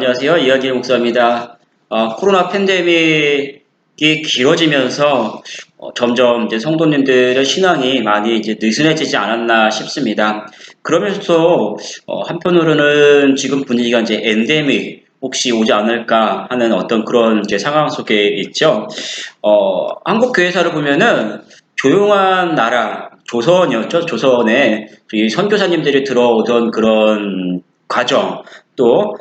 안녕하세요. 이야기의 목사입니다. 코로나 팬데믹이 길어지면서 점점 이제 성도님들의 신앙이 많이 이제 느슨해지지 않았나 싶습니다. 그러면서 한편으로는 지금 분위기가 이제 엔데믹 혹시 오지 않을까 하는 어떤 그런 이제 상황 속에 있죠. 한국 교회사를 보면은 조용한 나라 조선이었죠. 조선에 이 선교사님들이 들어오던 그런 과정 또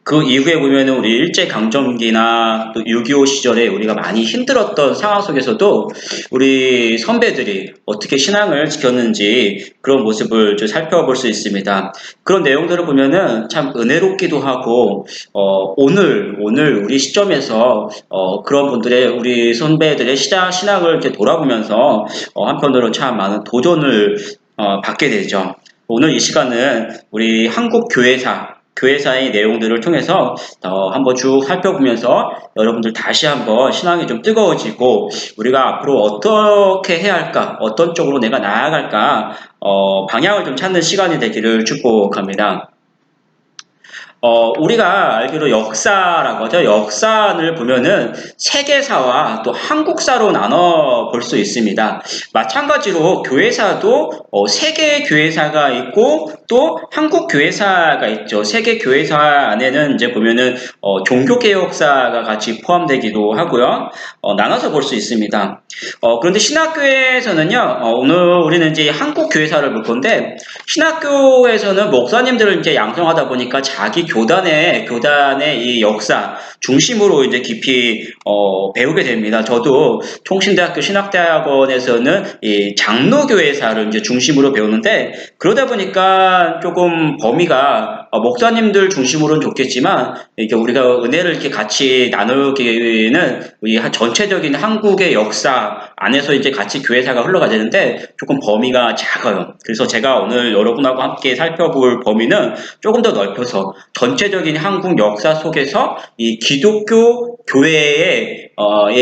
그 이후에 보면은 우리 일제강점기나 또 6.25 시절에 우리가 많이 힘들었던 상황 속에서도 우리 선배들이 어떻게 신앙을 지켰는지 그런 모습을 좀 살펴볼 수 있습니다. 그런 내용들을 보면은 참 은혜롭기도 하고 오늘 우리 시점에서 그런 분들의 우리 선배들의 신앙을 이렇게 돌아보면서 한편으로 참 많은 도전을 받게 되죠. 오늘 이 시간은 우리 한국 교회사의 내용들을 통해서 한번 쭉 살펴보면서 여러분들 다시 한번 신앙이 좀 뜨거워지고 우리가 앞으로 어떻게 해야 할까, 어떤 쪽으로 내가 나아갈까, 방향을 좀 찾는 시간이 되기를 축복합니다. 우리가 알기로 역사라고 하죠. 역사를 보면은 세계사와 또 한국사로 나눠 볼 수 있습니다. 마찬가지로 교회사도 세계 교회사가 있고 또 한국 교회사가 있죠. 세계 교회사 안에는 이제 보면은 종교개혁사가 같이 포함되기도 하고요. 나눠서 볼 수 있습니다. 그런데 신학교에서는요, 오늘 우리는 이제 한국 교회사를 볼 건데, 신학교에서는 목사님들을 이제 양성하다 보니까 자기 교단의 이 역사 중심으로 이제 깊이 배우게 됩니다. 저도 총신대학교 신학대학원에서는 이 장로교회사를 이제 중심으로 배우는데 그러다 보니까 조금 범위가 목사님들 중심으로는 좋겠지만 이렇게 우리가 은혜를 이렇게 같이 나누기에는 우리 전체적인 한국의 역사 안에서 이제 같이 교회사가 흘러가야 되는데 조금 범위가 작아요. 그래서 제가 오늘 여러분하고 함께 살펴볼 범위는 조금 더 넓혀서 전체적인 한국 역사 속에서 이 기독교 교회의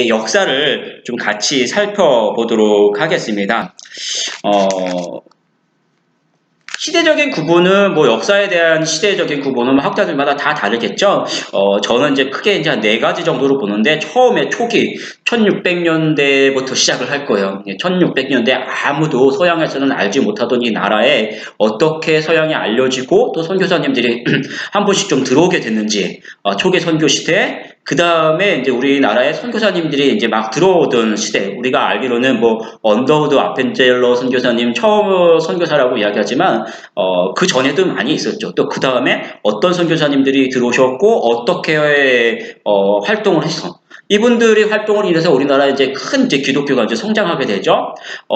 역사를 좀 같이 살펴보도록 하겠습니다. 시대적인 구분은 뭐 역사에 대한 시대적인 구분은 학자들마다 다 다르겠죠. 저는 이제 크게 이제 한 4가지 정도로 보는데 처음에 초기 1600년대부터 시작을 할 거예요. 1600년대 아무도 서양에서는 알지 못하던 이 나라에 어떻게 서양이 알려지고 또 선교사님들이 한 번씩 좀 들어오게 됐는지 초기 선교 시대 그 다음에 이제 우리나라의 선교사님들이 이제 막 들어오던 시대, 우리가 알기로는 뭐 언더우드 아펜젤러 선교사님 처음 선교사라고 이야기하지만 그 전에도 많이 있었죠. 또 그 다음에 어떤 선교사님들이 들어오셨고 어떻게 활동을 했어. 이분들의 활동을 인해서 우리나라에 이제 큰 이제 기독교가 이제 성장하게 되죠.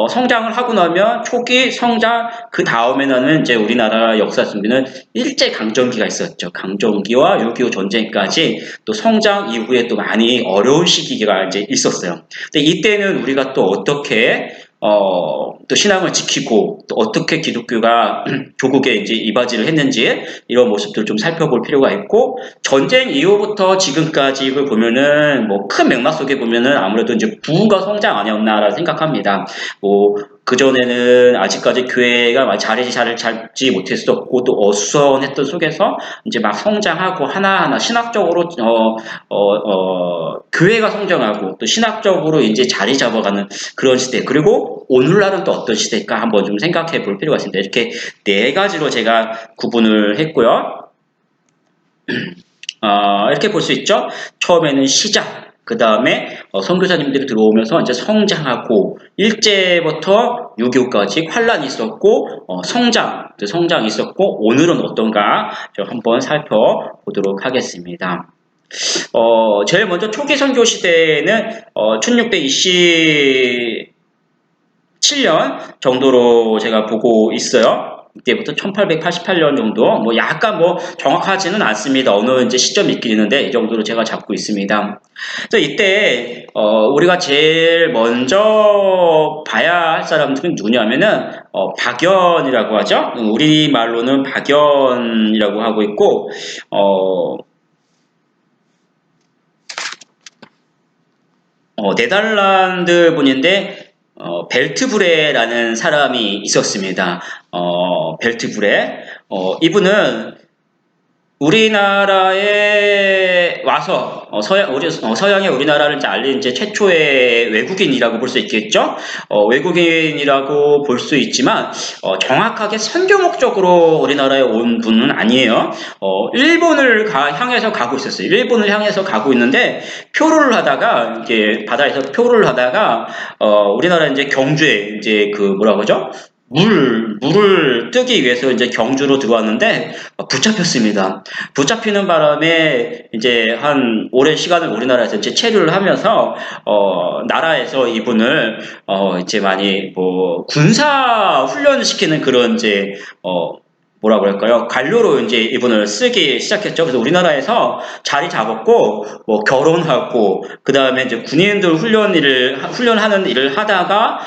성장을 하고 나면 초기 성장 그 다음에는 이제 우리나라 역사 속에는 일제 강점기가 있었죠. 강점기와 6.25 전쟁까지 또 성장 이후에 또 많이 어려운 시기가 이제 있었어요. 근데 이때는 우리가 또 어떻게 또 신앙을 지키고 또 어떻게 기독교가 조국에 이제 이바지를 했는지 이런 모습들을 좀 살펴볼 필요가 있고 전쟁 이후부터 지금까지를 보면은 뭐 큰 맥락 속에 보면은 아무래도 이제 부흥과 성장 아니었나라는 생각합니다. 뭐 그전에는 아직까지 교회가 자리를 잡지 못했었고 또 어수선했던 속에서 이제 막 성장하고 하나하나 신학적으로 교회가 성장하고 또 신학적으로 이제 자리 잡아가는 그런 시대. 그리고 오늘날은 또 어떤 시대일까 한번 좀 생각해 볼 필요가 있습니다. 이렇게 4가지로 제가 구분을 했고요. 이렇게 볼 수 있죠. 처음에는 시작. 그 다음에 선교사님들이 들어오면서 이제 성장하고 일제부터 6.25까지 환란이 있었고 성장이 있었고 오늘은 어떤가 한번 살펴보도록 하겠습니다. 제일 먼저 초기 선교 시대에는 1627년 정도로 제가 보고 있어요. 이때부터 1888년 정도, 뭐 약간 뭐 정확하지는 않습니다. 어느 이제 시점이 있긴 있는데 이 정도로 제가 잡고 있습니다. 그래서 이때 우리가 제일 먼저 봐야 할 사람들은 누구냐면은 박연이라고 하죠. 우리 말로는 박연이라고 하고 있고 네덜란드 분인데 벨트브레라는 사람이 있었습니다. 벨트브레. 이분은 우리나라에 와서 서양의 우리나라를 이제 알린 이제 최초의 외국인이라고 볼 수 있겠죠. 외국인이라고 볼 수 있지만 정확하게 선교 목적으로 우리나라에 온 분은 아니에요. 일본을 향해서 가고 있었어요. 일본을 향해서 가고 있는데 표류를 하다가 이게 바다에서 표류를 하다가 우리나라 이제 경주에 이제 그 뭐라 그러죠? 물을 뜨기 위해서 이제 경주로 들어왔는데 붙잡혔습니다. 붙잡히는 바람에 이제 한 오랜 시간을 우리나라에서 이제 체류를 하면서 나라에서 이분을 이제 많이 뭐 군사 훈련을 시키는 그런 이제 뭐라 그럴까요? 관료로 이제 이분을 쓰기 시작했죠. 그래서 우리나라에서 자리 잡았고, 뭐 결혼하고, 그 다음에 이제 군인들 훈련하는 일을 하다가,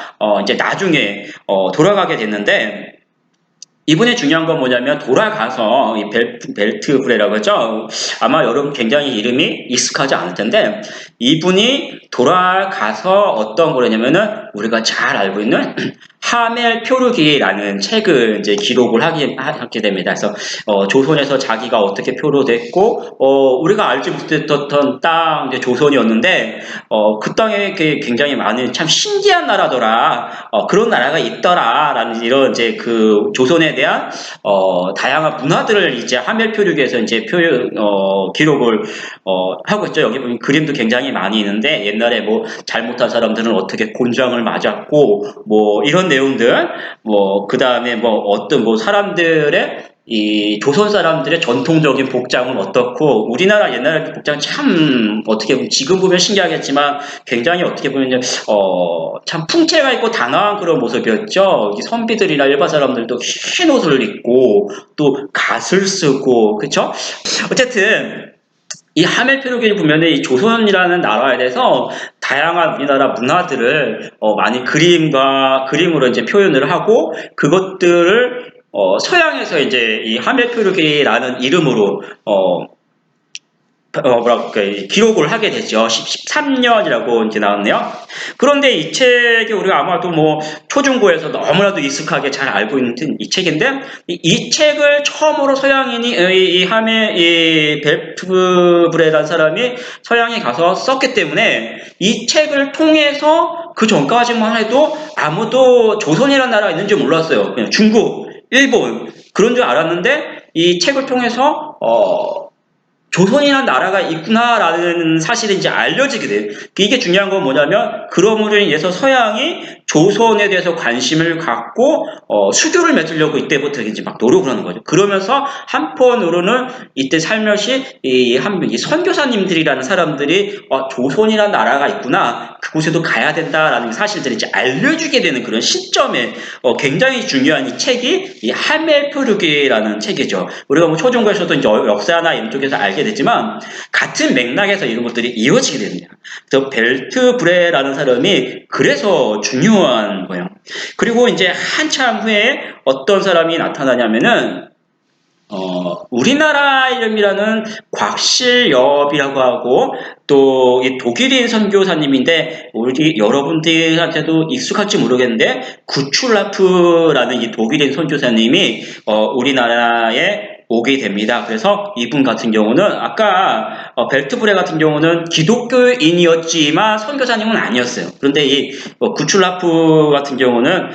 이제 나중에, 돌아가게 됐는데, 이분의 중요한 건 뭐냐면 돌아가서 이 벨트 브레라고 하죠. 아마 여러분 굉장히 이름이 익숙하지 않을 텐데 이분이 돌아가서 어떤 거냐면은 우리가 잘 알고 있는 하멜 표류기라는 책을 이제 기록을 하게 됩니다. 그래서 조선에서 자기가 어떻게 표류됐고 우리가 알지 못했던 땅 이제 조선이었는데 그 땅에 굉장히 많은 참 신기한 나라더라. 그런 나라가 있더라라는 이런 이제 그 조선에 대한 다양한 문화들을 이제 하멜 표류기에서 이제 기록을 하고 있죠. 여기 보면 그림도 굉장히 많이 있는데 옛날에 뭐 잘못한 사람들은 어떻게 곤장을 맞았고 뭐 이런 내용들 뭐 그다음에 뭐 어떤 뭐 사람들의 이 조선 사람들의 전통적인 복장은 어떻고 우리나라 옛날 복장 참 어떻게 보면 지금 보면 신기하겠지만 굉장히 어떻게 보면 참 풍채가 있고 단아한 그런 모습이었죠. 선비들이나 일반 사람들도 흰 옷을 입고 또 갓을 쓰고 그렇죠? 어쨌든 이 하멜 표류기를 보면은 이 조선이라는 나라에 대해서 다양한 우리나라 문화들을 많이 그림으로 이제 표현을 하고 그것들을 서양에서 이제 이 하멜 표류기라는 이름으로 기록을 하게 되죠. 13년이라고 이제 나왔네요. 그런데 이 책이 우리가 아마도 뭐 초중고에서 너무나도 익숙하게 잘 알고 있는 이 책인데 이 책을 처음으로 서양인이 이 벨트브레라는 사람이 서양에 가서 썼기 때문에 이 책을 통해서 그 전까지만 해도 아무도 조선이라는 나라가 있는지 몰랐어요. 그냥 중국, 일본 그런 줄 알았는데 이 책을 통해서 조선이라는 나라가 있구나라는 사실이 이제 알려지게 돼요. 이게 중요한 건 뭐냐면 그러므로 인해서 서양이 조선에 대해서 관심을 갖고 수교를 맺으려고 이때부터 이제 막 노력을 하는 거죠. 그러면서 한편으로는 이때 살며시 이 선교사님들이라는 사람들이 조선이라는 나라가 있구나 그곳에도 가야 된다라는 사실들을 이제 알려주게 되는 그런 시점에 굉장히 중요한 이 책이 이 하멜 표류기라는 책이죠. 우리가 뭐 초중고에서도 이제 역사나 이런 쪽에서 알게 되지만 같은 맥락에서 이런 것들이 이어지게 됩니다. 그래서 벨트브레라는 사람이 그래서 중요한 거예요. 그리고 이제 한참 후에 어떤 사람이 나타나냐면은 우리나라 이름이라는 곽실엽이라고 하고 또 이 독일인 선교사님인데 우리 여러분들한테도 익숙할지 모르겠는데 구출라프라는 이 독일인 선교사님이 우리나라에 오게 됩니다. 그래서 이분 같은 경우는 아까 벨트브레 같은 경우는 기독교인이었지만 선교사님은 아니었어요. 그런데 이 구출라프 같은 경우는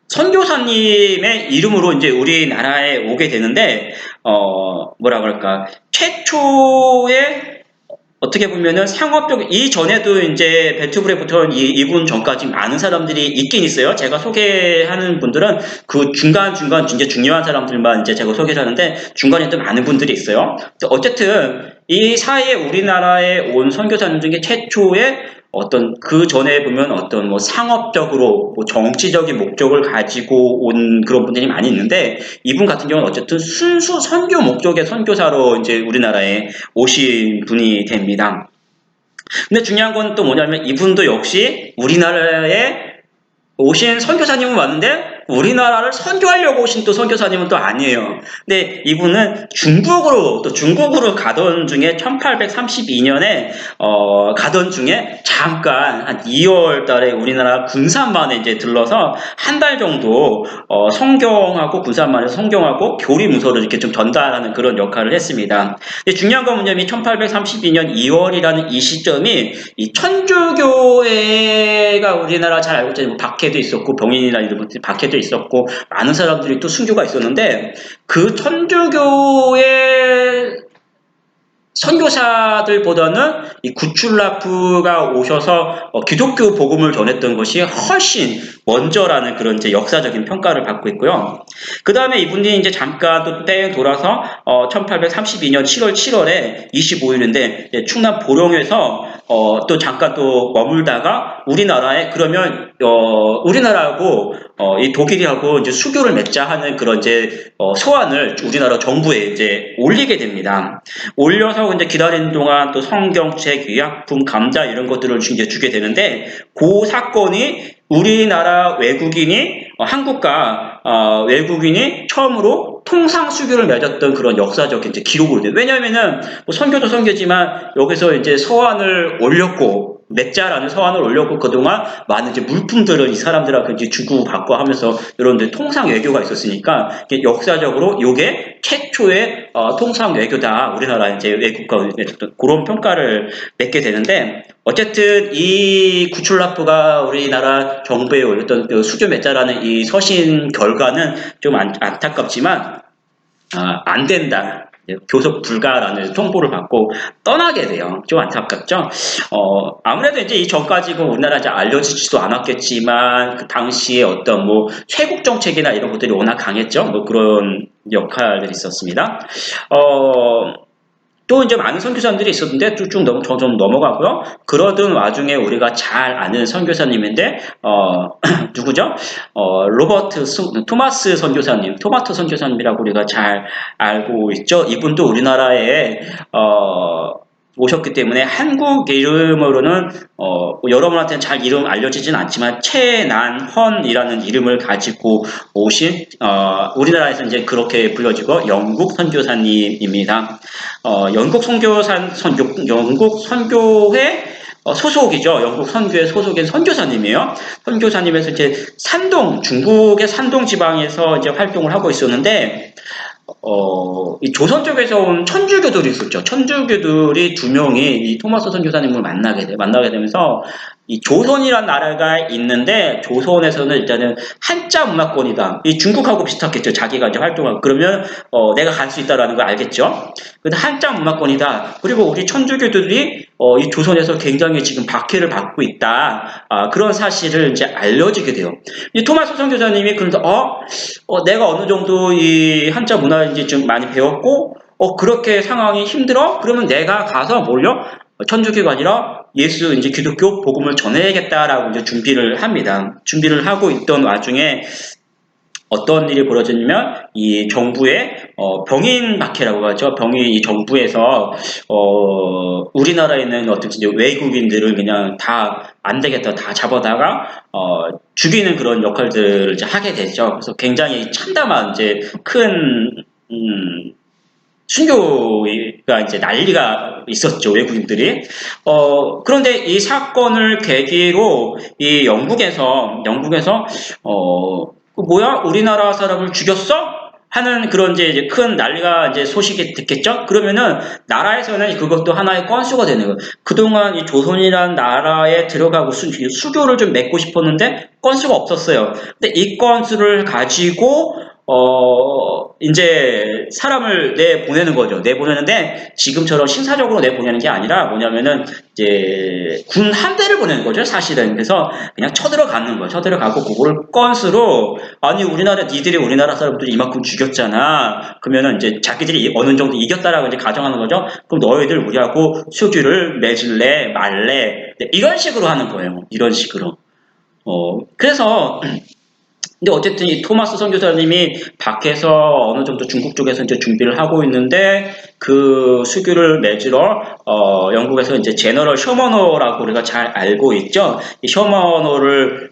선교사님의 이름으로 이제 우리나라에 오게 되는데 뭐라 그럴까 최초의 어떻게 보면은 상업적 이전에도 이제 벨트브레부터 이분 전까지 많은 사람들이 있긴 있어요. 제가 소개하는 분들은 그 중간 진짜 중요한 사람들만 이제 제가 소개를 하는데 중간에 또 많은 분들이 있어요. 어쨌든 이 사이에 우리나라에 온 선교사님 중에 최초의 어떤 그 전에 보면 어떤 뭐 상업적으로 뭐 정치적인 목적을 가지고 온 그런 분들이 많이 있는데 이분 같은 경우는 어쨌든 순수 선교 목적의 선교사로 이제 우리나라에 오신 분이 됩니다. 근데 중요한 건 또 뭐냐면 이분도 역시 우리나라에 오신 선교사님은 맞는데 우리나라를 선교하려고 오신 또 선교사님은 또 아니에요. 근데 이분은 중국으로 가던 중에 1832년에 가던 중에 잠깐 한 2월 달에 우리나라 군산만에 이제 들러서 한 달 정도 성경하고 군산만에서 성경하고 교리 문서를 이렇게 좀 전달하는 그런 역할을 했습니다. 근데 중요한 건 뭐냐면 1832년 2월이라는 이 시점이 이 천주교회가 우리나라 잘 알고 있잖아요. 박해도 있었고 병인이나 이런 것들이 박해도 있었고 많은 사람들이 또 순교가 있었는데 그 천주교의 선교사들보다는 이 구출라프가 오셔서 기독교 복음을 전했던 것이 훨씬 먼저라는 그런 이제 역사적인 평가를 받고 있고요. 그 다음에 이분이 이제 잠깐 또 때에 돌아서 1832년 7월 7월에 25일인데 충남 보령에서 또 잠깐 또 머물다가 우리나라에 그러면 우리나라하고 이 독일이하고 이제 수교를 맺자 하는 그런 이제 소환을 우리나라 정부에 이제 올리게 됩니다. 올려서 이제 기다리는 동안 또 성경책, 의약품, 감자 이런 것들을 이제 주게 되는데 그 사건이 우리나라 외국인이 한국과 외국인이 처음으로 통상 수교를 맺었던 그런 역사적인 이제 기록으로 돼요. 왜냐하면은 뭐 선교도 선교지만 여기서 이제 서한을 올렸고 맺자라는 서한을 올렸고 그동안 많은 이제 물품들을 이 사람들하고 이제 주고받고 하면서 이런 이제 통상 외교가 있었으니까 역사적으로 이게 최초의 통상 외교다. 우리나라 이제 외국과 그런 평가를 맺게 되는데 어쨌든 이 구출라프가 우리나라 정부에 올렸던 그 수교 맺자라는 이 서신 결과는 좀 안타깝지만 안 된다. 교섭 불가라는 통보를 받고 떠나게 돼요. 좀 안타깝죠? 아무래도 이제 이 전까지는 우리나라에 알려지지도 않았겠지만, 그 당시에 어떤 뭐, 쇄국 정책이나 이런 것들이 워낙 강했죠? 뭐 그런 역할들이 있었습니다. 또 이제 많은 선교사님들이 있었는데 쭉 좀 넘어가고요. 그러던 와중에 우리가 잘 아는 선교사님인데 누구죠? 토마스 선교사님, 토마토 선교사님이라고 우리가 잘 알고 있죠. 이분도 우리나라에 오셨기 때문에 한국 이름으로는 여러분한테는 잘 이름 알려지진 않지만 최난헌이라는 이름을 가지고 오신 우리나라에서 이제 그렇게 불려지고 영국 선교사님입니다. 영국 선교회 소속이죠. 영국 선교회 소속인 선교사님이에요. 선교사님에서 이제 중국의 산동 지방에서 이제 활동을 하고 있었는데 이 조선 쪽에서 온 천주교들이 있었죠. 천주교들이 두 명이 이 토마스 선교사님을 만나게 되면서 이 조선이란 나라가 있는데 조선에서는 일단은 한자 문화권이다. 이 중국하고 비슷하겠죠. 자기가 이제 활동하고 그러면 내가 갈 수 있다라는 걸 알겠죠. 근데 한자 문화권이다. 그리고 우리 천주교들이 이 조선에서 굉장히 지금 박해를 받고 있다. 그런 사실을 이제 알려지게 돼요. 이 토마스 선교사님이 그래서 내가 어느 정도 이 한자 문화인지 좀 많이 배웠고 그렇게 상황이 힘들어? 그러면 내가 가서 천주교가 아니라 예수 이제 기독교 복음을 전해야겠다라고 이제 준비를 합니다. 준비를 하고 있던 와중에 어떤 일이 벌어졌냐면 이 정부의 병인 박해라고 하죠. 이 정부에서 우리나라에 있는 어떤 이제 외국인들을 그냥 다 안 되겠다 다 잡아다가 죽이는 그런 역할들을 이제 하게 되죠. 그래서 굉장히 참담한 이제 큰 순교가 이제 난리가 있었죠, 외국인들이. 그런데 이 사건을 계기로 이 영국에서, 뭐야? 우리나라 사람을 죽였어? 하는 그런 이제 큰 난리가 이제 소식이 듣겠죠? 그러면은 나라에서는 그것도 하나의 건수가 되는 거예요. 그동안 이 조선이라는 나라에 들어가고 수교를 좀 맺고 싶었는데 건수가 없었어요. 근데 이 건수를 가지고 이제 사람을 내보내는 거죠. 내보내는데 지금처럼 신사적으로 내보내는 게 아니라 뭐냐면은 이제 군 함대를 보내는 거죠. 사실은. 그래서 그냥 쳐들어가는 거예요. 쳐들어가고 그거를 건수로 아니 니들이 우리나라 사람들이 이만큼 죽였잖아. 그러면은 이제 자기들이 어느 정도 이겼다라고 이제 가정하는 거죠. 그럼 너희들 우리하고 수교를 맺을래 말래 이런 식으로 하는 거예요. 이런 식으로. 그래서 근데 어쨌든 이 토마스 선교사님이 밖에서 어느 정도 중국 쪽에서 이제 준비를 하고 있는데 그 수교를 맺으러 영국에서 이제 제너럴 셔머너라고 우리가 잘 알고 있죠. 이 셔머너를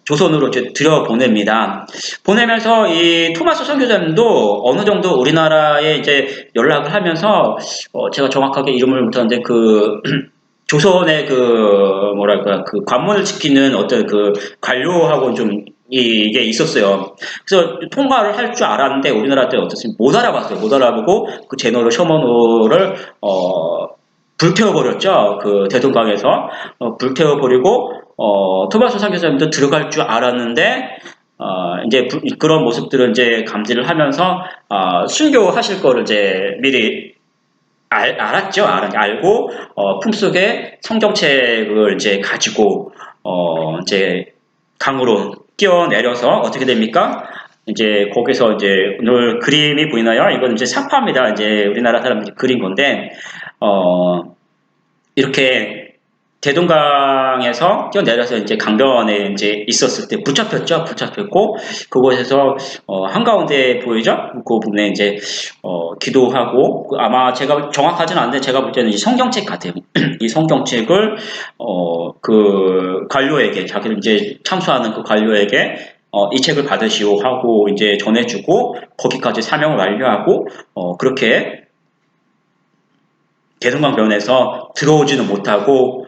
조선으로 이제 들여보냅니다. 보내면서 이 토마스 선교사님도 어느 정도 우리나라에 이제 연락을 하면서 제가 정확하게 이름을 못하는데 그 조선의 그 뭐랄까 그 관문을 지키는 어떤 그 관료하고 좀 이게 있었어요. 그래서 통과를 할 줄 알았는데 우리나라 때 어떻습니까? 못 알아봤어요. 못 알아보고 그 제너럴 셔먼호를 불태워버렸죠. 그 대동강에서 불태워버리고 토마스 선교사님도 들어갈 줄 알았는데 이제 그런 모습들을 이제 감지를 하면서 순교하실 거를 이제 미리 알았죠. 알고 품속에 성경책을 이제 가지고 이제 강으로 뛰어내려서 어떻게 됩니까? 이제 거기서 이제 오늘 그림이 보이나요? 이건 이제 사파입니다. 이제 우리나라 사람들이 그린 건데 이렇게 대동강에서 뛰어내려서 이제 강변에 이제 있었을 때 붙잡혔죠. 붙잡혔고 그곳에서 한가운데 보이죠? 그 부분에 이제 기도하고 아마 제가 정확하지는 않은데 제가 볼 때는 이 성경책 같아요. 이 성경책을 그 관료에게 자기를 이제 참수하는 그 관료에게 이 책을 받으시오 하고 이제 전해주고 거기까지 사명을 완료하고 그렇게 대동강변에서 들어오지는 못하고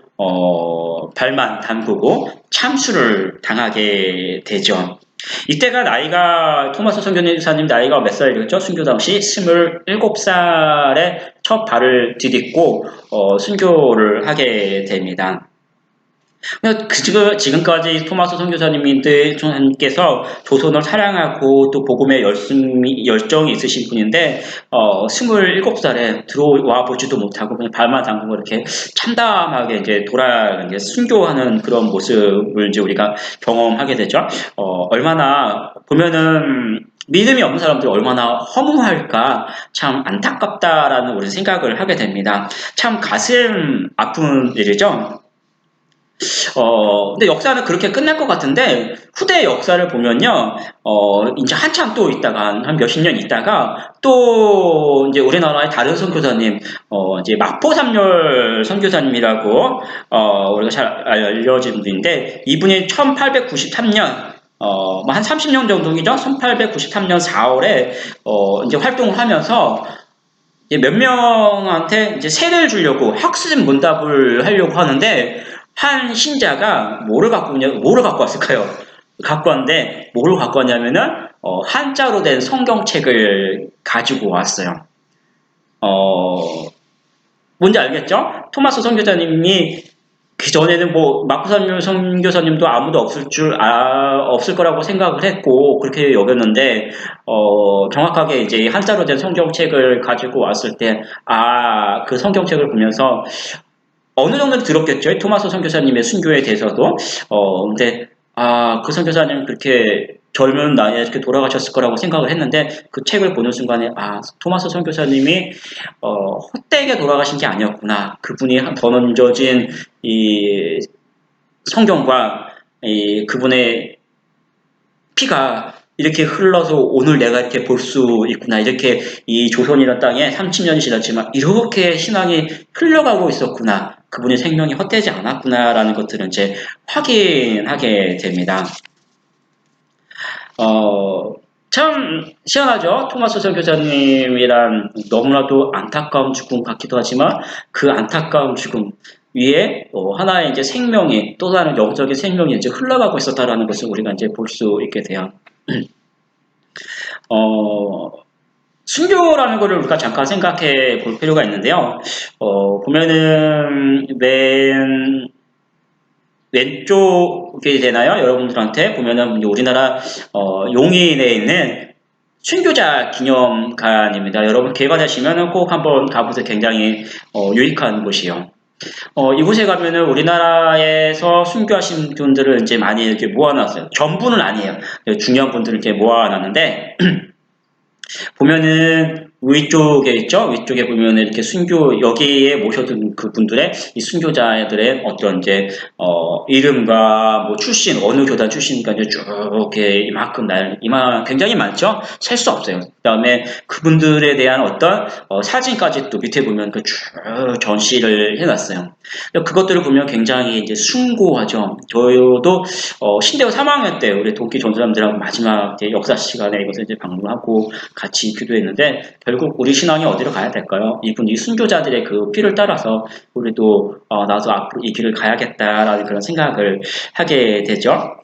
발만 담그고 참수를 당하게 되죠. 이때가 나이가 토마스 선교사님 나이가 몇 살이었죠? 순교 당시 27살에 첫 발을 디딛고 순교를 하게 됩니다. 지금까지 토마스 선교사님께서 조선을 사랑하고 또 복음의 열정이 있으신 분인데 27살에 들어와 보지도 못하고 그냥 발만 담그고 이렇게 참담하게 이제 이제 순교하는 그런 모습을 이제 우리가 경험하게 되죠. 얼마나 보면은 믿음이 없는 사람들이 얼마나 허무할까 참 안타깝다라는 우리 생각을 하게 됩니다. 참 가슴 아픈 일이죠. 근데 역사는 그렇게 끝날 것 같은데, 후대 역사를 보면요, 이제 한참 또 있다가, 한 몇십 년 있다가, 또, 이제 우리나라의 다른 선교사님, 이제 마포삼열 선교사님이라고, 우리가 잘 알려진 분인데, 이분이 1893년, 한 30년 정도이죠? 1893년 4월에, 이제 활동을 하면서, 몇 명한테 이제 세례를 주려고 학습 문답을 하려고 하는데, 한 신자가 뭐를 갖고 왔을까요? 갖고 왔는데, 뭐를 갖고 왔냐면은, 한자로 된 성경책을 가지고 왔어요. 뭔지 알겠죠? 토마스 선교사님이 그 전에는 뭐 마쿠사님 선교사님도 아무도 없을 거라고 생각을 했고 그렇게 여겼는데 정확하게 이제 한자로 된 성경책을 가지고 왔을 때 그 성경책을 보면서 어느 정도는 들었겠죠. 토마스 선교사님의 순교에 대해서도. 근데, 그 선교사님 그렇게 젊은 나이에 이렇게 돌아가셨을 거라고 생각을 했는데, 그 책을 보는 순간에, 토마스 선교사님이, 헛되게 돌아가신 게 아니었구나. 그분이 던져진 이 성경과 그분의 피가 이렇게 흘러서 오늘 내가 이렇게 볼 수 있구나. 이렇게 이 조선이라는 땅에 30년이 지났지만 이렇게 신앙이 흘러가고 있었구나. 그분의 생명이 헛되지 않았구나라는 것들은 이제 확인하게 됩니다. 참 시원하죠. 토마스 선교사님이란 너무나도 안타까운 죽음 같기도 하지만 그 안타까운 죽음 위에 하나의 이제 생명이 또 다른 영적인 생명이 이제 흘러가고 있었다라는 것을 우리가 이제 볼 수 있게 돼요. 순교라는 것을 우리가 잠깐 생각해 볼 필요가 있는데요. 보면은 왼쪽이 되나요? 여러분들한테 보면은 우리나라 용인에 있는 순교자 기념관입니다. 여러분 기회가 되시면 꼭 한번 가보세요. 굉장히 유익한 곳이요. 이곳에 가면은 우리나라에서 순교하신 분들을 이제 많이 이렇게 모아놨어요. 전부는 아니에요. 중요한 분들을 이렇게 모아놨는데 보면은 위쪽에 있죠. 위쪽에 보면 이렇게 순교 여기에 모셔둔 그 분들의 이 순교자들의 어떤 이제 이름과 뭐 출신 어느 교단 출신인가 이제 쭉 이렇게 이만큼 굉장히 많죠. 셀 수 없어요. 그다음에 그분들에 대한 어떤 사진까지 또 밑에 보면 그 쭉 전시를 해놨어요. 그것들을 보면 굉장히 이제 숭고하죠. 저도 신대호 3학년 때 우리 동기 전사람들하고 마지막 이제 역사 시간에 이것을 이제 방문하고 같이 기도했는데 결국 우리 신앙이 어디로 가야 될까요? 이 순교자들의 그 피를 따라서 우리도 나도 앞으로 이 길을 가야겠다라는 그런 생각을 하게 되죠.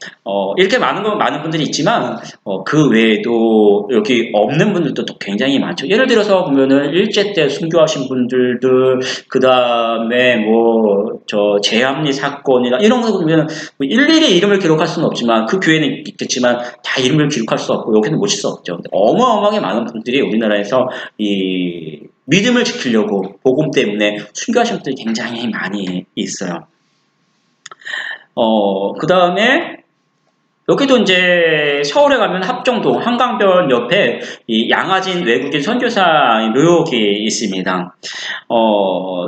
이렇게 많은 분들이 있지만 그 외에도 여기 없는 분들도 또 굉장히 많죠. 예를 들어서 보면은 일제 때 순교하신 분들도 그 다음에 뭐 저 제합리 사건이나 이런 거 보면 뭐 일일이 이름을 기록할 수는 없지만 그 교회는 있겠지만 다 이름을 기록할 수 없고 여기는 모실 수 없죠. 어마어마하게 많은 분들이 우리나라에서 이 믿음을 지키려고 복음 때문에 순교하신 분들이 굉장히 많이 있어요. 그 다음에 여기도 이제 서울에 가면 합정동 한강변 옆에 이 양화진 외국인 선교사 묘역이 있습니다.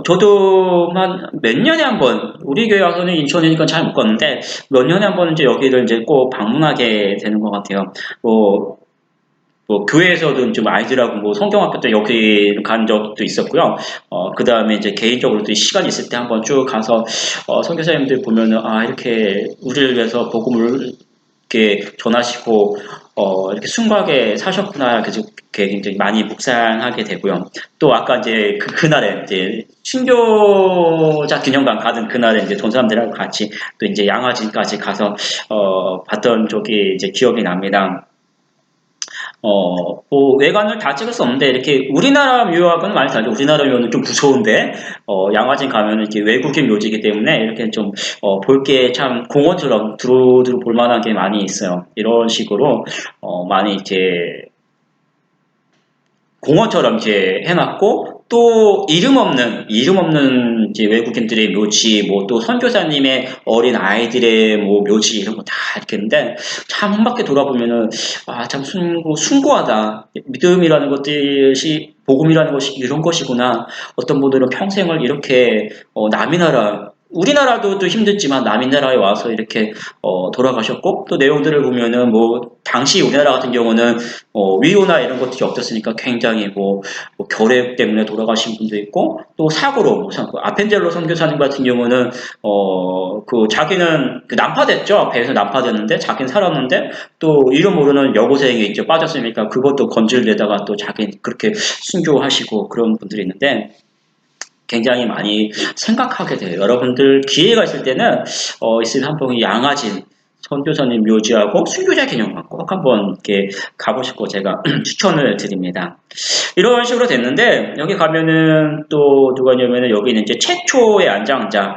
저도 한 몇 년에 한 번, 우리 교회 와서는 인천이니까 잘 못 갔는데, 몇 년에 한 번 이제 여기를 이제 꼭 방문하게 되는 것 같아요. 뭐 교회에서도 좀 아이들하고 뭐 성경학교 때 여기 간 적도 있었고요. 그 다음에 이제 개인적으로도 시간 있을 때 한번 쭉 가서, 선교사님들 보면은, 이렇게 우리를 위해서 복음을 이렇게 전하시고, 이렇게 순수하게 사셨구나. 그래서 굉장히 많이 묵상하게 되고요. 또 아까 이제 그날에 이제 신교자 기념관 가던 그날에 이제 전사람들하고 같이 또 이제 양화진까지 가서, 봤던 적이 이제 기억이 납니다. 뭐 외관을 다 찍을 수 없는데 이렇게 우리나라 묘하고는 많이 다르죠. 우리나라 묘는 좀 무서운데 양화진 가면 이렇게 외국인 묘지이기 때문에 이렇게 좀 볼 게 참 공원처럼 두루두루 볼 만한 게 많이 있어요. 이런 식으로 많이 이렇게 공원처럼 이제 해놨고 또 이름 없는 이제 외국인들의 묘지 뭐 또 선교사님의 어린 아이들의 뭐 묘지 이런 거 다 이렇게 있는데 참 한 바퀴 돌아보면은 참 숭고하다 믿음이라는 것이 복음이라는 것이 이런 것이구나 어떤 분들은 평생을 이렇게 남의 나라 우리나라도 또 힘들지만 남의 나라에 와서 이렇게 돌아가셨고 또 내용들을 보면은 뭐 당시 우리나라 같은 경우는 위로나 이런 것들이 없었으니까 굉장히 뭐 결핵 때문에 돌아가신 분도 있고 또 사고로 아펜젤로 선교사님 같은 경우는 그 자기는 그 난파됐죠. 배에서 난파됐는데 자기는 살았는데 또 이름 모르는 여고생이 이제 빠졌으니까 그것도 건질되다가 또 자기 그렇게 순교하시고 그런 분들이 있는데 굉장히 많이 생각하게 돼요. 여러분들 기회가 있을 때는 있으면 한번 양화진 선교사님 묘지하고 순교자 기념관 꼭 한번 이렇게 가보시고 제가 추천을 드립니다. 이런 식으로 됐는데 여기 가면은 또 누가냐면은 여기는 이제 최초의 안장자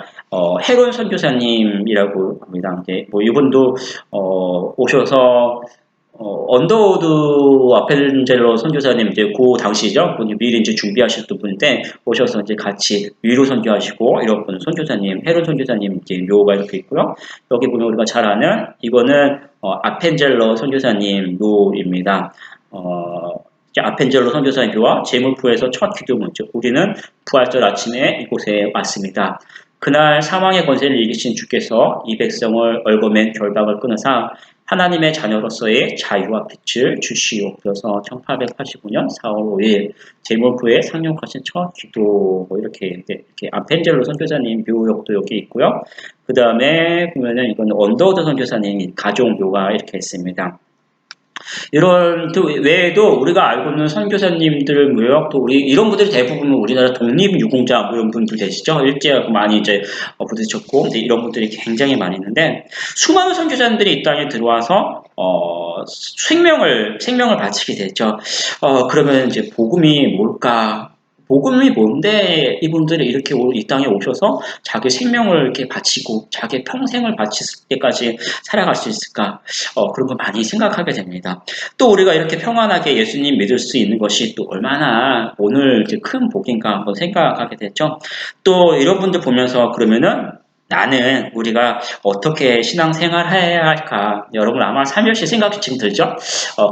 해론 선교사님이라고 합니다. 뭐 이분도 오셔서 언더우드 아펜젤러 선교사님 이제 그 당시죠. 미리 이제 준비하셨던 분인데 오셔서 이제 같이 위로 선교하시고 이런 분 선교사님, 헤론 선교사님 이제 묘가 이렇게 있고요. 여기 보면 우리가 잘 아는 이거는 아펜젤러 선교사님 묘입니다. 아펜젤러 선교사님 묘와 제물포에서 첫 기도문죠. 우리는 부활절 아침에 이곳에 왔습니다. 그날 사망의 권세를 이기신 주께서 이 백성을 얽어맨 결박을 끊으사 하나님의 자녀로서의 자유와 빛을 주시옵소서. 1885년 4월 5일 제물포에 상륙하신 첫 기도 뭐 이렇게 아펜젤로 선교사님 묘역도 여기 있고요. 그 다음에 보면은 이건 언더우드 선교사님 가족 묘가 이렇게 있습니다. 이런 외에도 우리가 알고 있는 선교사님들 묘역 또 우리 이런 분들이 대부분 우리나라 독립유공자 뭐 이런 분들 되시죠. 일제하고 많이 이제 부딪혔고 이런 분들이 굉장히 많이 있는데 수많은 선교사님들이 이 땅에 들어와서 생명을 바치게 되죠. 그러면 이제 복음이 뭘까? 복음이 뭔데 이분들이 이렇게 이 땅에 오셔서 자기 생명을 이렇게 바치고 자기 평생을 바칠 때까지 살아갈 수 있을까? 그런 거 많이 생각하게 됩니다. 또 우리가 이렇게 평안하게 예수님 믿을 수 있는 것이 또 얼마나 오늘 이제 큰 복인가 한번 생각하게 됐죠. 또 이런 분들 보면서 그러면은 나는 우리가 어떻게 신앙생활 해야 할까? 여러분 아마 살며시 생각이 지금 들죠?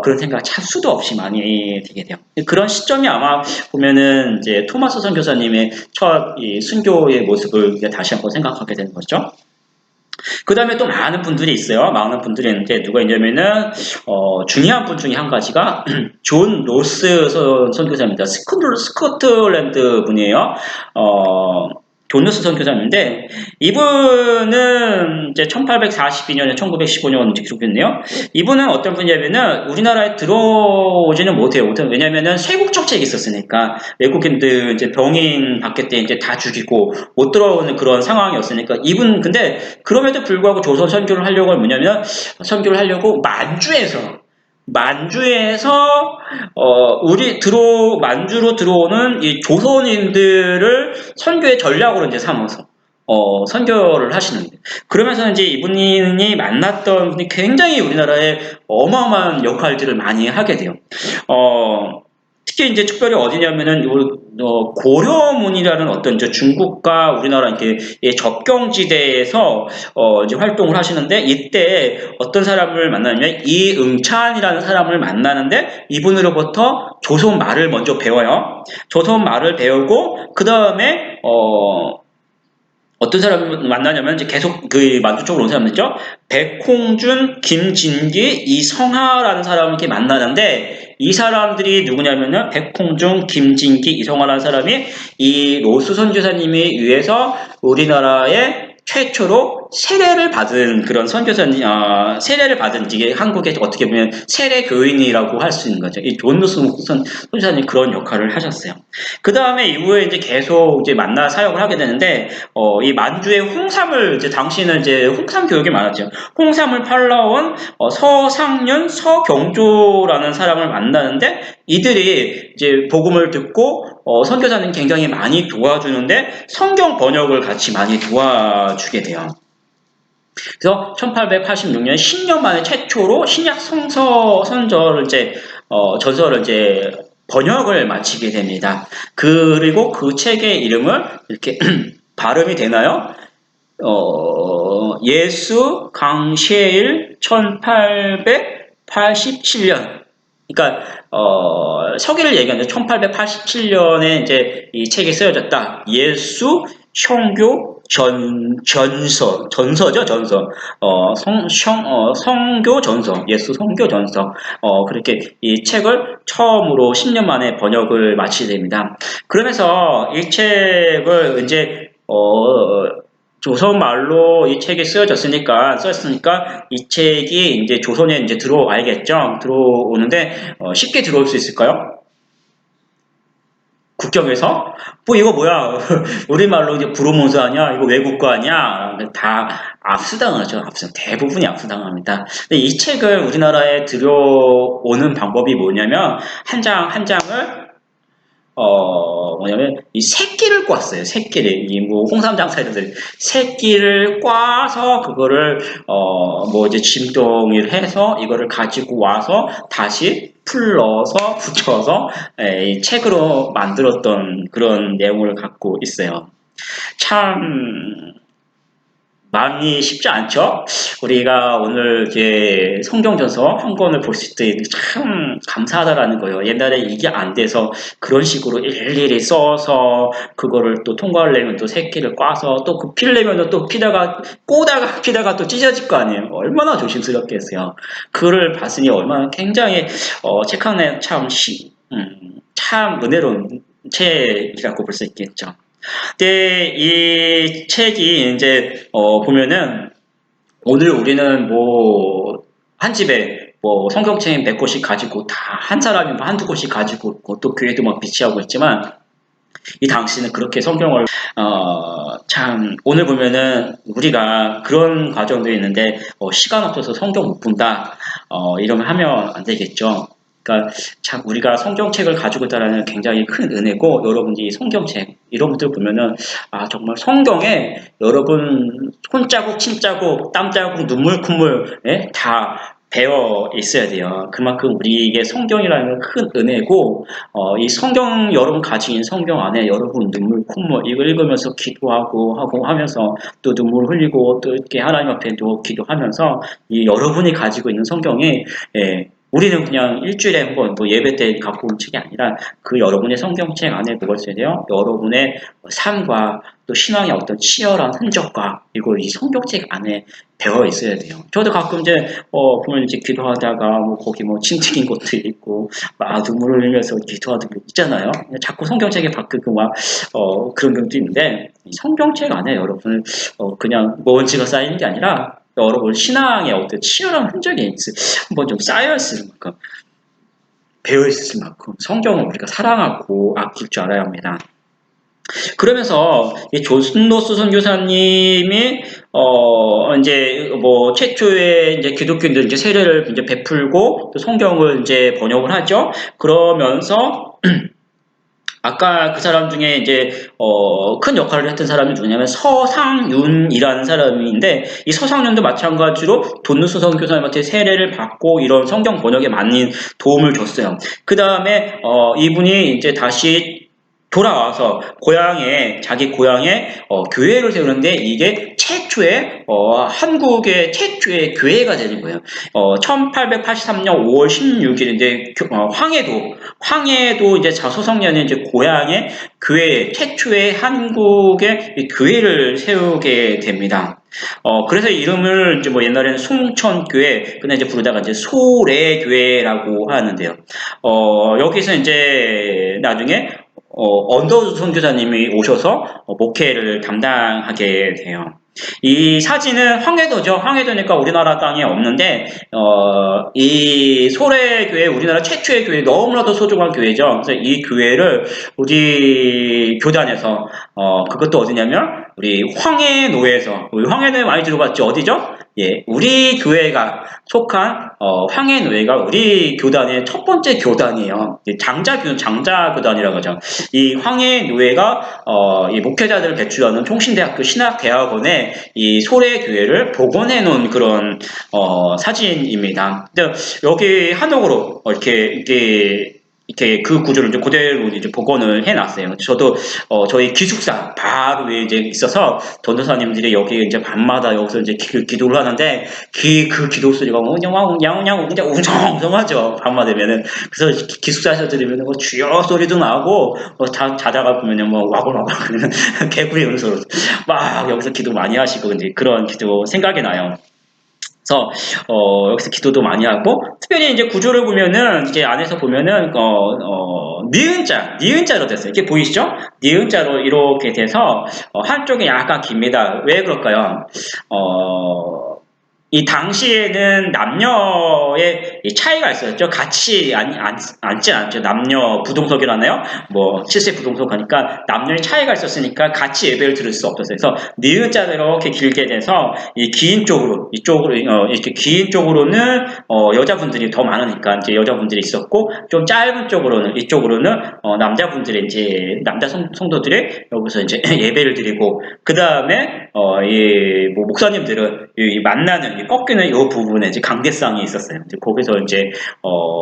그런 생각 참 수도 없이 많이 들게 돼요. 그런 시점이 아마 보면은 이제 토마스 선교사님의 첫 이 순교의 모습을 다시 한번 생각하게 되는 거죠. 그 다음에 또 많은 분들이 있어요. 많은 분들이 있는데 누가 있냐면은 중요한 분 중에 한 가지가 존 로스 선교사입니다. 스코틀랜드 분이에요. 존 로스 선교사인데 이분은 이제 1842년에 1915년 직속했네요. 이분은 어떤 분이냐면은 우리나라에 들어오지는 못해요. 왜냐면은 쇄국 정책이 있었으니까 외국인들 이제 병인 받게 때 이제 다 죽이고 못 들어오는 그런 상황이었으니까 이분 근데 그럼에도 불구하고 조선 선교를 하려고 하면 뭐냐면 선교를 하려고 만주에서 만주로 들어오는 이 조선인들을 선교의 전략으로 이제 삼아서 선교를 하시는데 그러면서 이제 이분이 만났던 분이 굉장히 우리나라에 어마어마한 역할들을 많이 하게 돼요. 특히 이제 특별히 어디냐면은 고려문이라는 어떤 이제 중국과 우리나라 이렇게 접경지대에서 이제 활동을 하시는데 이때 어떤 사람을 만나냐면 이응찬이라는 사람을 만나는데 이분으로부터 조선 말을 먼저 배워요. 조선 말을 배우고 그 다음에 어떤 사람을 만나냐면 이제 계속 그 만주 쪽으로 온 사람들이죠. 백홍준, 김진기, 이성하라는 사람을 이렇게 만나는데 이 사람들이 누구냐면은 백홍준, 김진기, 이성하라는 사람이 이 로스 선교사님에 의해서 우리나라에 최초로 세례를 받은 그런 세례를 받은 이게 한국에 어떻게 보면 세례 교인이라고 할 수 있는 거죠. 이 존 로스 선교사님 그런 역할을 하셨어요. 그 다음에 이후에 이제 계속 이제 만나 사역을 하게 되는데, 이 만주의 홍삼을 이제 당시는 이제 홍삼 교육이 많았죠. 홍삼을 팔러온 서상윤, 서경조라는 사람을 만나는데 이들이 이제 복음을 듣고 선교사님 굉장히 많이 도와주는데 성경 번역을 같이 많이 도와주게 돼요. 그래서 1886년 10년 만에 최초로 신약 선서를 전서를 이제 번역을 마치게 됩니다. 그리고 그 책의 이름을 이렇게 발음이 되나요? 예수 강셰일 1887년. 그러니까 서기를 얘기하는데 1887년에 이제 이 책이 쓰여졌다. 예수 성교 전서죠, 전서. 성교 전서, 예수 성교 전서. 그렇게 이 책을 처음으로 10년 만에 번역을 마치게 됩니다. 그러면서 이 책을 이제, 조선말로 이 책이 쓰였으니까 이 책이 이제 조선에 이제 들어와야겠죠? 들어오는데, 쉽게 들어올 수 있을까요? 국경에서 뭐 이거 뭐야 우리말로 이제 불어모서 하냐 이거 외국거 아니야 다 압수당하죠. 대부분이 압수당합니다. 근데 이 책을 우리나라에 들여오는 방법이 뭐냐면 한 장 한 장을 뭐냐면, 이 새끼를 꽈어요. 새끼를. 이 뭐, 홍삼 장사들이 새끼를 꽈서, 그거를, 뭐, 이제 짐덩이를 해서, 이거를 가지고 와서, 다시 풀 넣어서, 붙여서, 이 책으로 만들었던 그런 내용을 갖고 있어요. 참, 마음이 쉽지 않죠? 우리가 오늘 이제 성경전서 한 권을 볼 수 있게 참 감사하다라는 거예요. 옛날에 이게 안 돼서 그런 식으로 일일이 써서 그거를 또 통과하려면 또 새끼를 꽈서 또 그 피려면 또 꼬다가 또 찢어질 거 아니에요. 얼마나 조심스럽게 했어요. 그를 봤으니 얼마나 굉장히 책 하나에 참 은혜로운 책이라고 볼 수 있겠죠. 근데 이 책이 이제 보면은 오늘 우리는 뭐 한 집에 뭐 성경책 몇 권씩 가지고 다 한 사람이 뭐 한두 권씩 가지고 있고 또 교회도 막 비치하고 있지만 이 당시는 그렇게 성경을 참 오늘 보면은 우리가 그런 과정도 있는데 시간 없어서 성경 못 본다 이러면 하면 안 되겠죠. 그러니까 참 우리가 성경책을 가지고 있다는 굉장히 큰 은혜고 여러분이 성경책 이런 것들 보면은 정말 성경에 여러분 손자국 침자국 땀자국 눈물 콧물 다 배어 있어야 돼요. 그만큼 우리에게 성경이라는 건 큰 은혜고, 이 성경, 여러분 가진 성경 안에 여러분 눈물, 콧물, 이거 읽으면서 기도하고, 하면서 또 눈물 흘리고, 또 이렇게 하나님 앞에 또 기도하면서, 이 여러분이 가지고 있는 성경이, 예, 우리는 그냥 일주일에 한 번, 뭐 예배 때 갖고 온 책이 아니라, 그 여러분의 성경책 안에 뭐가 있어야 돼요? 여러분의 삶과 또 신앙의 어떤 치열한 흔적과, 그리고 이 성경책 안에 배어 있어야 돼요. 저도 가끔 이제 보면 이제 기도하다가 뭐 거기 뭐 침 튀긴 것도 있고 막 눈물을 흘리면서 기도하는 거 있잖아요. 자꾸 성경책에 바꾸고 막 그런 경우도 있는데 성경책 안에 여러분 그냥 먼지가 쌓이는 게 아니라 여러분 신앙의 어떤 치열한 흔적이 한번 좀 쌓여 있을 만큼 배어 있을 만큼 성경을 우리가 사랑하고 아낄 줄 알아야 합니다. 그러면서 이 조순노스 선교사님이 이제 뭐 최초의 이제 기독교인들 이제 세례를 이제 베풀고 또 성경을 이제 번역을 하죠. 그러면서 아까 그 사람 중에 이제 큰 역할을 했던 사람이 누구냐면 서상윤이라는 사람인데 이 서상윤도 마찬가지로 돈누스 선교사님한테 세례를 받고 이런 성경 번역에 많은 도움을 줬어요. 그 다음에 이분이 이제 다시 돌아와서 자기 고향에 교회를 세우는데 이게 최초의 한국의 최초의 교회가 되는 거예요. 1883년 5월 16일 이제 황해도 이제 자소성년의 이제 고향에 최초의 한국의 교회를 세우게 됩니다. 그래서 이름을 이제 뭐 옛날에는 송천교회, 근데 이제 부르다가 이제 소래교회라고 하는데요. 여기서 이제 나중에 언더우드 선교사님이 오셔서 목회를 담당하게 돼요. 이 사진은 황해도죠. 황해도니까 우리나라 땅에 없는데 이 소래교회 우리나라 최초의 교회 너무나도 소중한 교회죠. 그래서 이 교회를 우리 교단에서 그것도 어디냐면 우리 황해노에 많이 들어봤죠. 어디죠? 예, 우리 교회가 속한 황해노회가 우리 교단의 첫 번째 교단이에요. 장자교단이라고 하죠. 이 황해노회가 이 목회자들을 배출하는 총신대학교 신학대학원에 이 소래교회를 복원해 놓은 그런 사진입니다. 여기 한옥으로 이렇게 그 구조를 이제 그대로 이제 복원을 해놨어요. 저도 저희 기숙사 바로 위에 이제 있어서 전도사님들이 여기 이제 밤마다 여기서 이제 기도를 하는데 그 기도 소리가 웅냥웅냥 웅성웅성하죠. 밤마다 되면은 그래서 기숙사에서 들으면은 뭐 주여 소리도 나고 자다가 보면은 뭐 와글와글 개구리 음소로 막 여기서 기도 많이 하시고 이제 그런 기도 생각이 나요. 그래서 여기서 기도도 많이 하고 특별히 이제 구조를 보면은 이제 안에서 보면은 니은자로 됐어요. 이렇게 보이시죠? 니은자로 이렇게 돼서 한쪽이 약간 깁니다. 왜 그럴까요? 이 당시에는 남녀의 차이가 있었죠. 같이 앉지 않죠. 남녀 부동석이라나요? 뭐 7세 부동석 하니까 남녀의 차이가 있었으니까 같이 예배를 들을 수 없었어요. 그래서 니은자로 이렇게 길게 돼서 이 긴 쪽으로 이쪽으로 이렇게 긴 쪽으로는 여자분들이 더 많으니까 이제 여자분들이 있었고 좀 짧은 쪽으로는 이쪽으로는 남자분들이 이제 남자 성도들이 여기서 이제 예배를 드리고 그 다음에 뭐 목사님들은 이 만나는 꺾이는 이 부분에 이제 강대상이 있었어요. 이제 거기서 이제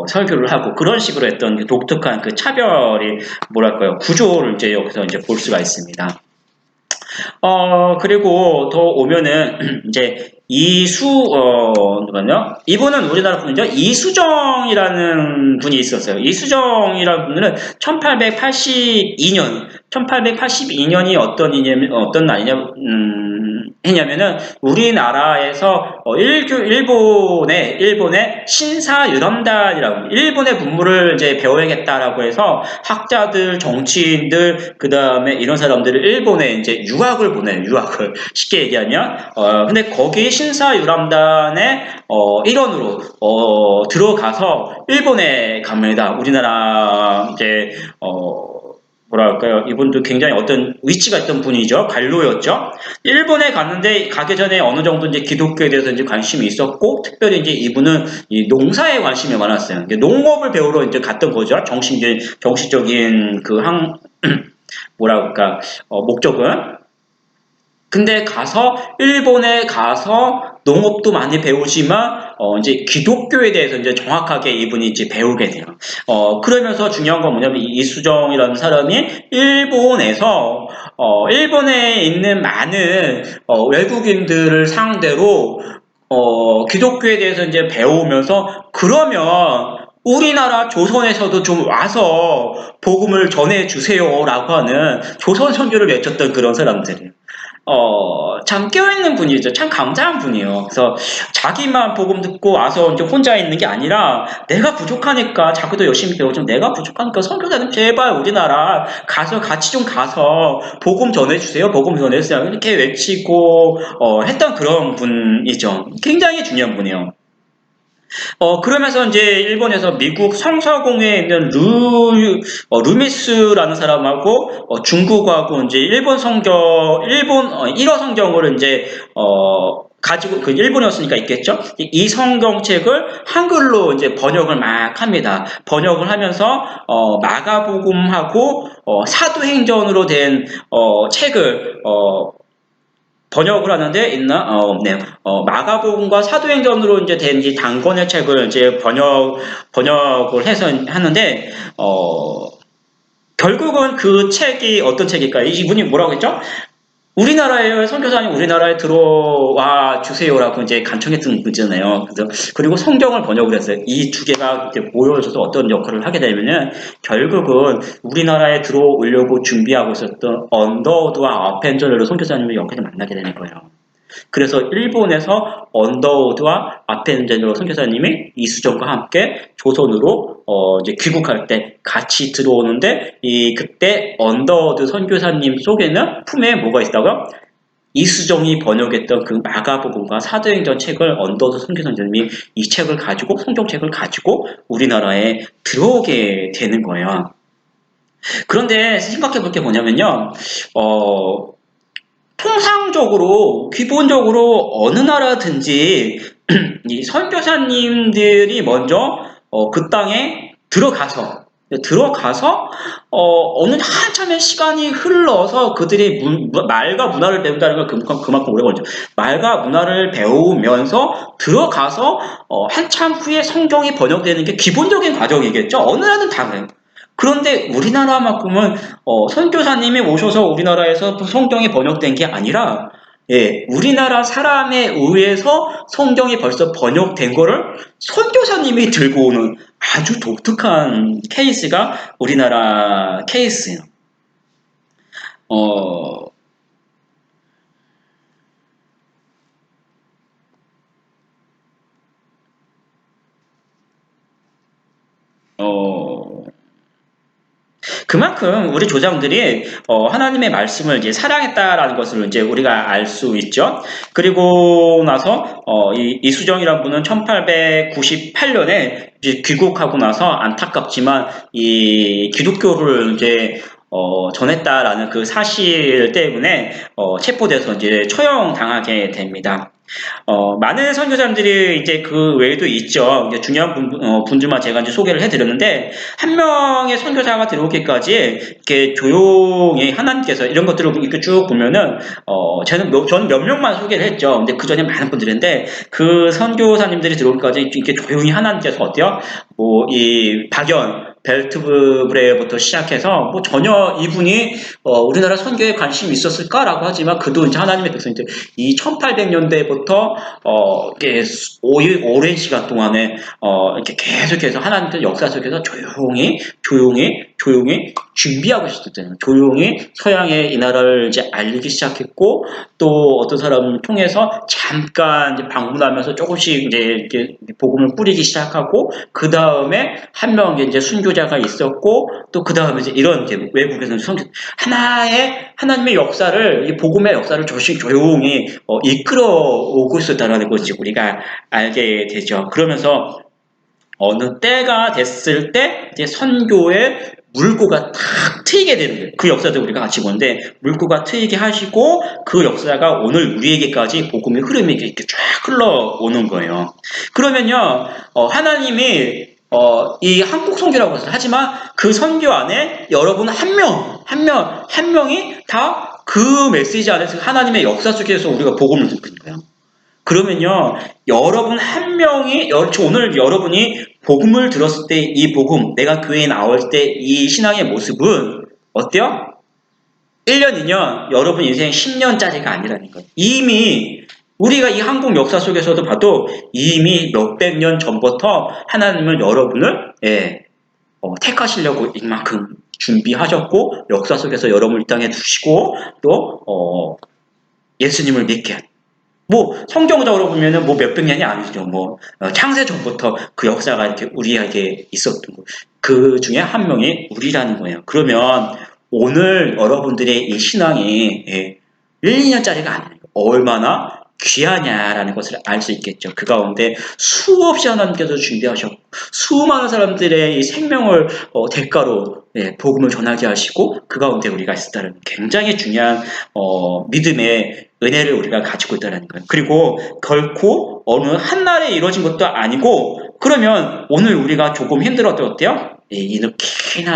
설교를 하고 그런 식으로 했던 그 독특한 그 차별이 뭐랄까요 구조를 이제 여기서 이제 볼 수가 있습니다. 그리고 더 오면은 이제 누가요? 이분은 우리나라 분이죠. 이수정이라는 분이 있었어요. 이수정이라는 분은 1882년이 어떤 날이냐, 했냐면은, 우리나라에서, 일본의 신사유람단이라고, 일본의 문물을 이제 배워야겠다라고 해서, 학자들, 정치인들, 그 다음에 이런 사람들을 일본에 이제 유학을 보내요, 유학을. 쉽게 얘기하면. 근데 거기 신사유람단의, 일원으로, 들어가서 일본에 갑니다. 우리나라, 이제, 뭐랄까요. 이분도 굉장히 어떤 위치가 있던 분이죠. 관료였죠. 일본에 갔는데 가기 전에 어느 정도 이제 기독교에 대해서 이제 관심이 있었고, 특별히 이제 이분은 이 농사에 관심이 많았어요. 농업을 배우러 이제 갔던 거죠. 정신적인 뭐랄까, 목적은. 근데 가서 일본에 가서 농업도 많이 배우지만 이제 기독교에 대해서 이제 정확하게 이분이 이제 배우게 돼요. 그러면서 중요한 건 뭐냐면 이수정이라는 사람이 일본에 있는 많은 외국인들을 상대로 기독교에 대해서 이제 배우면서 그러면 우리나라 조선에서도 좀 와서 복음을 전해 주세요라고 하는 조선 선교를 외쳤던 그런 사람들이에요. 참 깨어있는 분이죠. 참 감사한 분이에요. 그래서 자기만 복음 듣고 와서 이제 혼자 있는 게 아니라 내가 부족하니까 자기도 열심히 배우죠. 내가 부족하니까 선교사님 제발 우리나라 가서 같이 좀 가서 복음 전해주세요. 복음 전해주세요. 이렇게 외치고 했던 그런 분이죠. 굉장히 중요한 분이에요. 그러면서 이제 일본에서 미국 성서공회에 있는 루미스라는 사람하고 중국하고 이제 일어 성경을 이제 가지고 그 일본이었으니까 있겠죠. 이 성경책을 한글로 이제 번역을 막 합니다. 번역을 하면서 마가복음하고 사도행전으로 된 책을 번역을 하는데 있나? 없네요. 마가복음과 사도행전으로 이제 된 이 단권의 책을 이제 번역을 해서 하는데, 결국은 그 책이 어떤 책일까요? 이분이 뭐라고 했죠? 우리나라에 선교사님 우리나라에 들어와 주세요라고 이제 간청했던 거잖아요. 그리고 성경을 번역을 했어요. 이 두 개가 이제 모여져서 어떤 역할을 하게 되면은 결국은 우리나라에 들어오려고 준비하고 있었던 언더우드와 아펜저를 선교사님의 역할을 만나게 되는 거예요. 그래서 일본에서 언더우드와 아펜제노 선교사님이 이수정과 함께 조선으로 이제 귀국할 때 같이 들어오는데 그때 언더우드 선교사님 속에는 품에 뭐가 있다고요? 이수정이 번역했던 그 마가복음과 사도행전 책을 언더우드 선교사님이 이 책을 가지고 성경책을 가지고 우리나라에 들어오게 되는 거예요. 그런데 생각해 볼 게 뭐냐면요. 통상적으로 기본적으로 어느 나라든지 이 선교사님들이 먼저 그 땅에 들어가서 어느 한참의 시간이 흘러서 그들이 말과 문화를 배운다는 건 그만큼 오래 걸리죠. 말과 문화를 배우면서 들어가서 한참 후에 성경이 번역되는 게 기본적인 과정이겠죠. 어느 나라는 다 그래요. 그런데 우리나라만큼은 선교사님이 오셔서 우리나라에서 성경이 번역된 게 아니라 우리나라 사람에 의해서 성경이 벌써 번역된 거를 선교사님이 들고 오는 아주 독특한 케이스가 우리나라 케이스예요. 어, 어, 그만큼 우리 조상들이 하나님의 말씀을 이제 사랑했다라는 것을 이제 우리가 알 수 있죠. 그리고 나서 이수정이라는 분은 1898년에 이제 귀국하고 나서 안타깝지만 이 기독교를 이제 전했다라는 그 사실 때문에 체포돼서 이제 처형당하게 됩니다. 많은 선교사님들이 이제 그 외에도 있죠. 중요한 분들만 제가 이제 소개를 해드렸는데, 한 명의 선교사가 들어오기까지 이렇게 조용히 하나님께서 이런 것들을 이렇게 쭉 보면은, 저는 몇 명만 소개를 했죠. 근데 그 전에 많은 분들인데, 그 선교사님들이 들어오기까지 이렇게 조용히 하나님께서 어때요? 이 박연, 벨트브레부터 시작해서 뭐 전혀 이분이 우리나라 선교에 관심이 있었을까라고 하지만 그도 이제 하나님의 백성인데 이 1800년대부터 오랜 시간 동안에 이렇게 계속해서 하나님의 역사 속에서 조용히 준비하고 있었잖아요. 조용히 서양의 이 나라를 이제 알리기 시작했고 또 어떤 사람을 통해서 잠깐 이제 방문하면서 조금씩 이제 이렇게 복음을 뿌리기 시작하고 그 다음에 한 명의 이제 순교자가 있었고 또 그 다음에 이제 이런 이제 외국에서 하나님의 역사를 복음의 역사를 조용히 이끌어 오고 있었다는 것이 우리가 알게 되죠. 그러면서 어느 때가 됐을 때 이제 선교의 물꼬가 탁 트이게 되는 거예요. 그 역사도 우리가 같이 보는데 물꼬가 트이게 하시고 그 역사가 오늘 우리에게까지 복음의 흐름이 이렇게 쫙 흘러오는 거예요. 그러면요 하나님이 이 한국 선교라고 했어요. 하지만 그 선교 안에 여러분 한 명 한 명이 다 그 메시지 안에서 하나님의 역사 속에서 우리가 복음을 듣고 있는 거예요. 그러면요, 여러분 한 명이, 오늘 여러분이 복음을 들었을 때 이 복음, 내가 교회에 나올 때 이 신앙의 모습은 어때요? 1년, 2년, 여러분 인생 10년짜리가 아니라는 거예요. 이미 우리가 이 한국 역사 속에서도 봐도 이미 몇백 년 전부터 하나님은 여러분을 택하시려고 이만큼 준비하셨고 역사 속에서 여러분을 이 땅에 두시고 또 예수님을 믿게 뭐 성경적으로 보면은 뭐 몇백 년이 아니죠. 뭐 창세 전부터 그 역사가 이렇게 우리에게 있었던 거. 그 중에 한 명이 우리라는 거예요. 그러면 오늘 여러분들의 이 신앙이 1, 2년짜리가 아니에요. 얼마나 귀하냐라는 것을 알 수 있겠죠. 그 가운데 수없이 하나님께서 준비하셨고 수많은 사람들의 이 생명을 대가로 복음을 전하게 하시고 그 가운데 우리가 있다는 굉장히 중요한 믿음의 은혜를 우리가 가지고 있다는 거예요. 그리고 결코 어느 한날에 이루어진 것도 아니고 그러면 오늘 우리가 조금 힘들어도 어때요?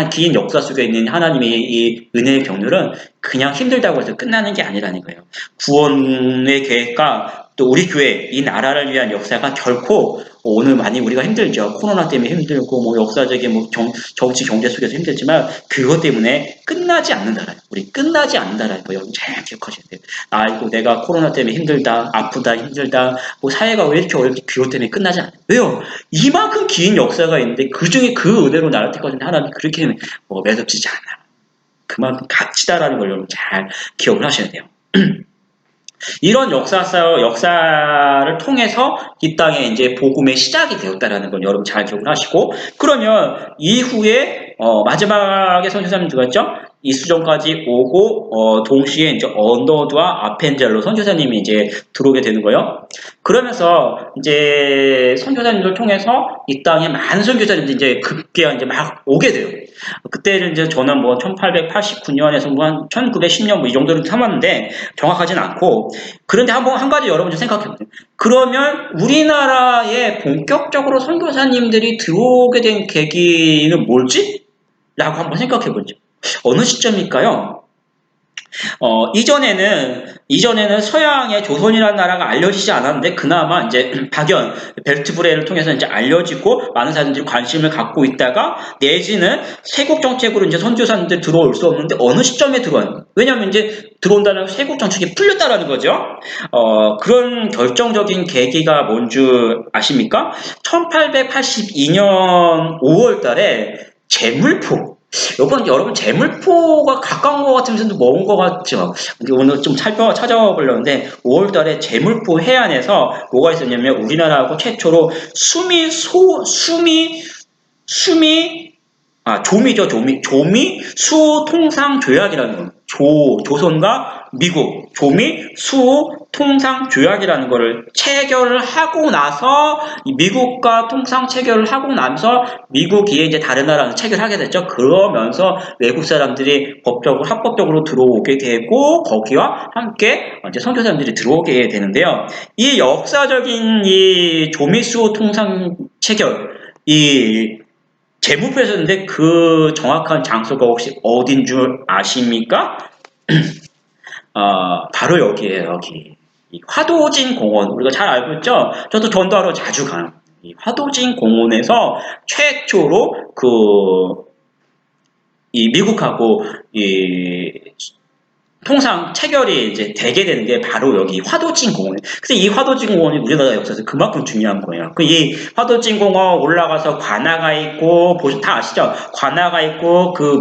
긴 역사 속에 있는 하나님의 이 은혜의 경륜은 그냥 힘들다고 해서 끝나는 게 아니라는 거예요. 구원의 계획과 또 우리 교회, 이 나라를 위한 역사가 결코 오늘 많이 우리가 힘들죠. 코로나 때문에 힘들고 뭐 역사적인 뭐 정치 경제 속에서 힘들지만 그것 때문에 끝나지 않는다라는 우리 끝나지 않는다라는 거 여러분 잘 기억하셔야 돼요. 아이고 내가 코로나 때문에 힘들다, 아프다, 힘들다, 뭐 사회가 왜 이렇게 어렵지 그것 때문에 끝나지 않아요. 왜요? 이만큼 긴 역사가 있는데 그 중에 그 은혜로 나를 때까지는 하나님 그렇게 매섭지지 않아. 그만큼 값지다라는 걸 여러분 잘 기억을 하셔야 돼요. 이런 역사를 통해서 이 땅에 이제 복음의 시작이 되었다라는 걸 여러분 잘 기억을 하시고, 그러면 이후에, 마지막에 선교사님 누가였죠? 이수정까지 오고, 동시에 이제 언더드와 아펜젤로 선교사님이 이제 들어오게 되는 거예요. 그러면서 이제 선교사님들 통해서 이 땅에 많은 선교사님들이 이제 급기야 이제 막 오게 돼요. 그때는 이제 저는 뭐 1889년에서 뭐 한 1910년 뭐 이 정도를 삼았는데 정확하진 않고 그런데 한 가지 여러분 좀 생각해 보세요. 그러면 우리나라에 본격적으로 선교사님들이 들어오게 된 계기는 뭘지? 라고 한번 생각해 보죠. 어느 시점일까요? 이전에는 서양의 조선이라는 나라가 알려지지 않았는데, 그나마 이제 박연, 벨트브레를 통해서 이제 알려지고, 많은 사람들이 관심을 갖고 있다가, 내지는 세국 정책으로 이제 선교사님들 들어올 수 없는데, 어느 시점에 들어와요? 왜냐면 이제 들어온다는 세국 정책이 풀렸다라는 거죠. 그런 결정적인 계기가 뭔 줄 아십니까? 1882년 5월 달에 제물포, 여러분 제물포가 가까운 것 같으면서도 먼 것 같죠. 근데 오늘 좀 찾아와 보려는데 5월달에 제물포 해안에서 뭐가 있었냐면 우리나라하고 최초로 조미 수호 통상 조약이라는 거예요. 조선과 미국 조미 수호 통상 조약이라는 거를 체결을 하고 나서 미국과 통상 체결을 하고 나서 미국이 이제 다른 나라랑 체결하게 됐죠. 그러면서 외국 사람들이 합법적으로 들어오게 되고 거기와 함께 이제 선교사님들이 들어오게 되는데요. 이 역사적인 이 조미 수호 통상 체결 이 제무표였는데 그 정확한 장소가 혹시 어딘 줄 아십니까? 바로 여기에요, 여기. 이 화도진 공원, 우리가 잘 알고 있죠? 저도 전도하러 자주 가요. 이 화도진 공원에서 최초로 이 미국하고 통상 체결이 이제 되게 되는 게 바로 여기 화도진 공원이에요. 근데 이 화도진 공원이 우리나라 역사에서 그만큼 중요한 거예요. 이 화도진 공원 올라가서 관아가 있고, 다 아시죠? 관아가 있고, 그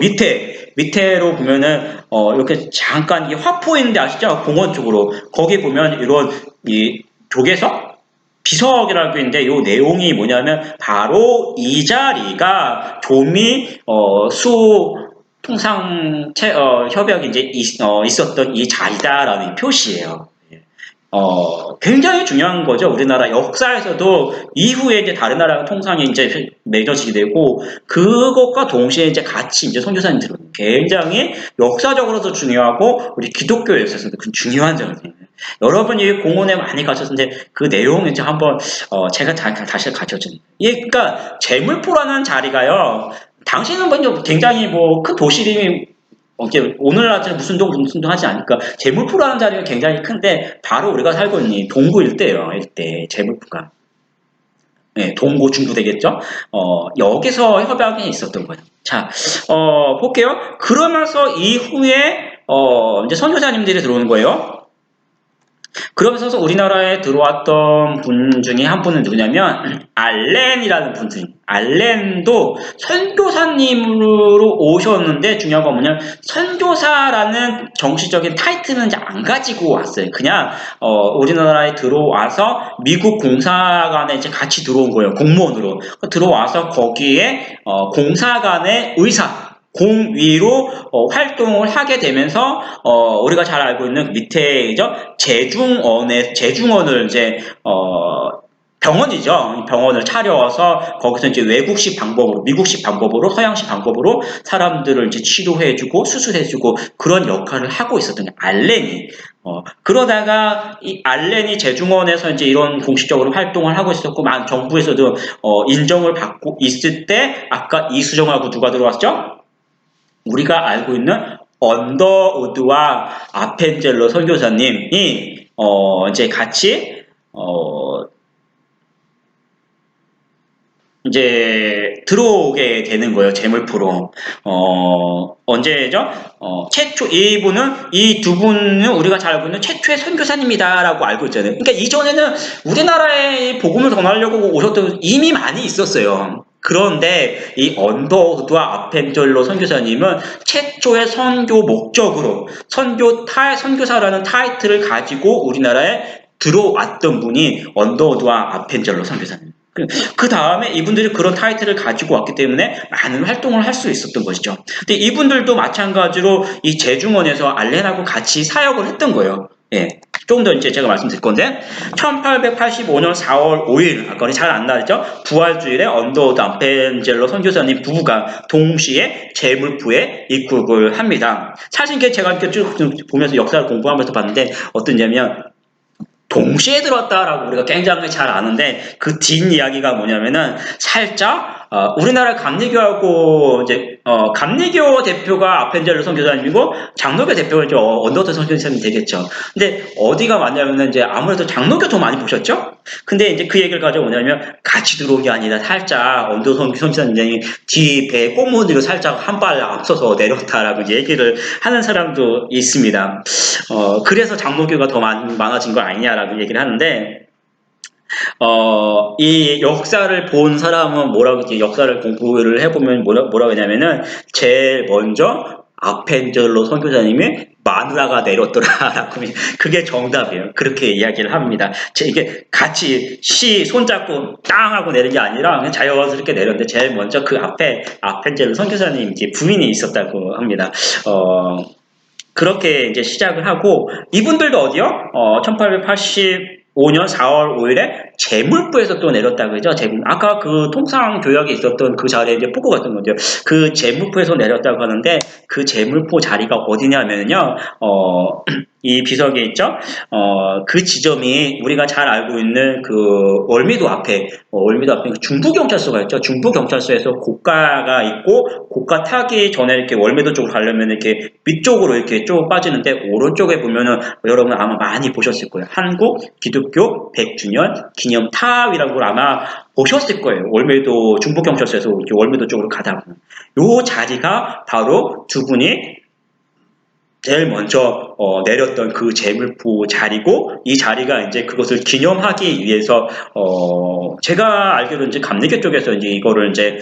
밑에로 보면은, 이렇게 잠깐 이 화포인데 아시죠? 공원 쪽으로. 거기 보면 이런 이 조개석? 비석이라고 있는데 이 내용이 뭐냐면 바로 이 자리가 조미, 통상 협약이 이제 있었던 이 자리다라는 표시예요. 굉장히 중요한 거죠. 우리나라 역사에서도 이후에 이제 다른 나라가 통상이 이제 맺어지게 되고 그것과 동시에 이제 같이 이제 선교사님 들어오는 굉장히 역사적으로도 중요하고 우리 기독교에 있어서도 그 중요한 점이에요. 여러분이 공원에 많이 가셨는데 그 내용을 이제 한번 제가 다시 가르쳐드립니다. 그러니까 제물포라는 자리가요. 당시는 먼저 굉장히 큰 도시 이름이 오늘날처럼 무슨 동 하지 않으니까 재물포라는 자리가 굉장히 큰데 바로 우리가 살고 있는 이 동구 일대예요. 일대 재물포가. 네, 동고 중부 되겠죠? 여기서 협약이 있었던 거예요. 자, 볼게요. 그러면서 이후에 이제 선교사님들이 들어오는 거예요. 그러면서 우리나라에 들어왔던 분 중에 한 분은 누구냐면 알렌이라는 분들. 알렌도 선교사님으로 오셨는데 중요한 건 뭐냐면 선교사라는 정치적인 타이틀은 이제 안 가지고 왔어요. 그냥 우리나라에 들어와서 미국 공사관에 이제 같이 들어온 거예요. 공무원으로 들어와서 거기에 공사관의 의사 공위로 활동을 하게 되면서 우리가 잘 알고 있는 밑에죠 제중원을 이제 병원이죠. 병원을 차려서 거기서 이제 외국식 방법으로, 미국식 방법으로, 서양식 방법으로 사람들을 이제 치료해주고 수술해주고 그런 역할을 하고 있었던 게 알렌이. 그러다가 이 알렌이 제중원에서 이제 이런 공식적으로 활동을 하고 있었고, 정부에서도 인정을 받고 있을 때 아까 이수정하고 누가 들어왔죠? 우리가 알고 있는 언더우드와 아펜젤로 선교사님이 이제 같이 이제 들어오게 되는 거예요. 재물포로. 언제죠? 최초 이 두 분은 우리가 잘 알고 있는 최초의 선교사님이다라고 알고 있잖아요. 그러니까 이전에는 우리나라에 복음을 전하려고 오셨던 이미 많이 있었어요. 그런데 이 언더우드와 아펜젤로 선교사님은 최초의 선교 목적으로 선교사라는 타이틀을 가지고 우리나라에 들어왔던 분이 언더우드와 아펜젤로 선교사님. 그 다음에 이분들이 그런 타이틀을 가지고 왔기 때문에 많은 활동을 할 수 있었던 것이죠. 근데 이분들도 마찬가지로 이 제중원에서 알렌하고 같이 사역을 했던 거예요. 예. 조금 더 이제 제가 말씀드릴 건데, 1885년 4월 5일, 아까 잘 안 나왔죠? 부활주일에 언더우드 아펜젤로 선교사님 부부가 동시에 제물포에 입국을 합니다. 사실 제가 이렇게 쭉 보면서 역사를 공부하면서 봤는데, 어떠냐면, 동시에 들었다라고 우리가 굉장히 잘 아는데 그 뒷이야기가 뭐냐면은 살짝 우리나라 감리교하고 이제 감리교 대표가 아펜젤로 선교사님이고 장로교 대표가 이제 언더우드 선교사님이 되겠죠. 근데 어디가 맞냐면은 이제 아무래도 장로교 더 많이 보셨죠? 근데 이제 그 얘기를 가지고 뭐냐면 같이 들어온 게 아니라 살짝 언더우드 선교사님이 뒤 배 꼬무니로 살짝 한 발 앞서서 내렸다라고 얘기를 하는 사람도 있습니다. 그래서 장로교가 더 많아진 거 아니냐라고 얘기를 하는데, 이 역사를 본 사람은 역사를 공부를 해보면 뭐라고 하냐면은, 제일 먼저 아펜젤로 선교사님이 마누라가 내렸더라라고, 그게 정답이에요. 그렇게 이야기를 합니다. 이게 같이 손잡고 땅 하고 내린 게 아니라 그냥 자연스럽게 내렸는데, 제일 먼저 그 앞에 아펜젤로 선교사님 부인이 있었다고 합니다. 그렇게 이제 시작을 하고, 이분들도 어디요? 1885년 4월 5일에 제물포에서 또 내렸다고 그죠? 아까 그 통상교역에 있었던 그 자리에 이제 포고 같은 건데요. 그 제물포에서 내렸다고 하는데, 그 제물포 자리가 어디냐면요, 이 비석에 있죠? 그 지점이 우리가 잘 알고 있는 그 월미도 앞에 중부경찰서가 있죠? 중부경찰서에서 고가가 있고, 고가 타기 전에 이렇게 월미도 쪽으로 가려면 이렇게 위쪽으로 이렇게 쭉 빠지는데, 오른쪽에 보면은 여러분 아마 많이 보셨을 거예요. 한국 기독교 100주년 기념탑이라는 걸 아마 보셨을 거예요. 월미도 중부경찰서에서 이렇게 월미도 쪽으로 가다 보면. 요 자리가 바로 두 분이 제일 먼저 내렸던 그 제물포 자리고, 이 자리가 이제 그것을 기념하기 위해서 제가 알기로는 이제 감리교 쪽에서 이제 이거를 이제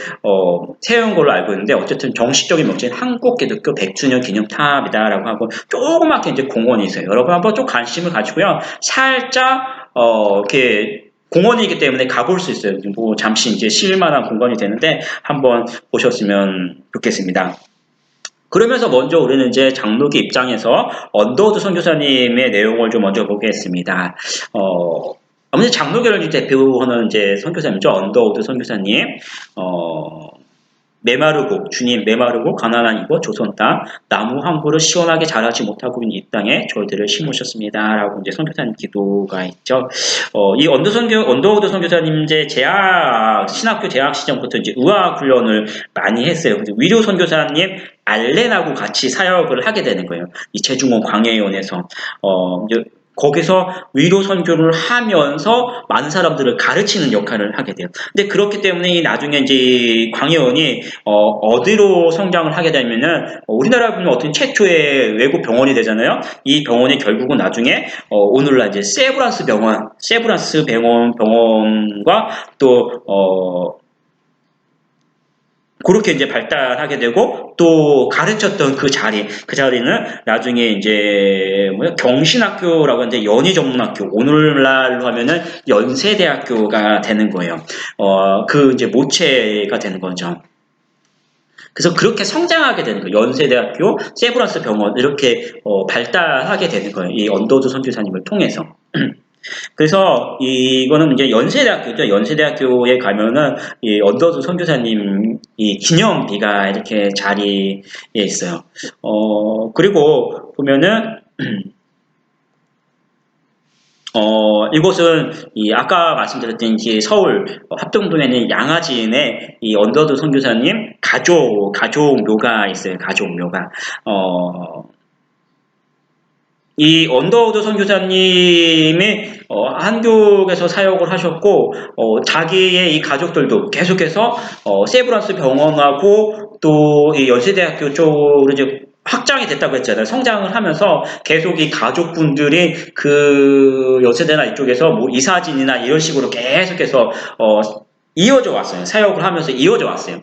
세운 걸로 알고 있는데, 어쨌든 정식적인 명칭은 한국 기독교 100주년 기념탑이다라고 하고 조그맣게 이제 공원이 있어요. 여러분 한번 좀 관심을 가지고요. 살짝 이렇게 공원이기 때문에 가볼 수 있어요. 뭐 잠시 이제 쉴 만한 공간이 되는데 한번 보셨으면 좋겠습니다. 그러면서 먼저 우리는 이제 장로교 입장에서 언더우드 선교사님의 내용을 좀 먼저 보겠습니다. 아무래도 장로교를 대표하는 이제 선교사님이죠. 언더우드 선교사님. 주님 메마르고 가난한 이곳 조선 땅 나무 한 그루 시원하게 자라지 못하고 있는 이 땅에 저희들을 심으셨습니다라고 이제 선교사님 기도가 있죠. 이 언더우드 선교사님 이제 신학교 재학 시절부터 이제 의학 훈련을 많이 했어요. 위료 선교사님 알렌하고 같이 사역을 하게 되는 거예요. 이 제중원 광해원에서 이제 거기서 위로 선교를 하면서 많은 사람들을 가르치는 역할을 하게 돼요. 근데 그렇기 때문에 나중에 이제 광해원이 어디로 성장을 하게 되면은 우리나라 보면 어떤 최초의 외국 병원이 되잖아요. 이 병원이 결국은 나중에 오늘날 이제 세브란스 병원과 또 그렇게 이제 발달하게 되고 또 가르쳤던 그 자리는 나중에 이제 경신학교라고 이제 연희전문학교 오늘날로 하면은 연세대학교가 되는 거예요. 그 이제 모체가 되는 거죠. 그래서 그렇게 성장하게 되는 거예요. 연세대학교, 세브란스 병원 이렇게 발달하게 되는 거예요. 이 언더우드 선교사님을 통해서. 그래서 이거는 이제 연세대학교죠. 연세대학교에 가면은 이 언더우드 선교사님 이 기념비가 이렇게 자리에 있어요. 그리고 보면은 이곳은 아까 말씀드렸던 이 서울 합동동에 있는 양아지인의 이 언더우드 선교사님 가족묘가 있어요. 가족묘가. 이 언더우드 선교사님이 한국에서 사역을 하셨고 자기의 이 가족들도 계속해서 세브란스 병원하고 또 이 연세대학교 쪽으로 이제 확장이 됐다고 했잖아요. 성장을 하면서 계속 이 가족분들이 그 연세대나 이쪽에서 뭐 이사진이나 이런 식으로 계속해서 이어져 왔어요. 사역을 하면서 이어져 왔어요.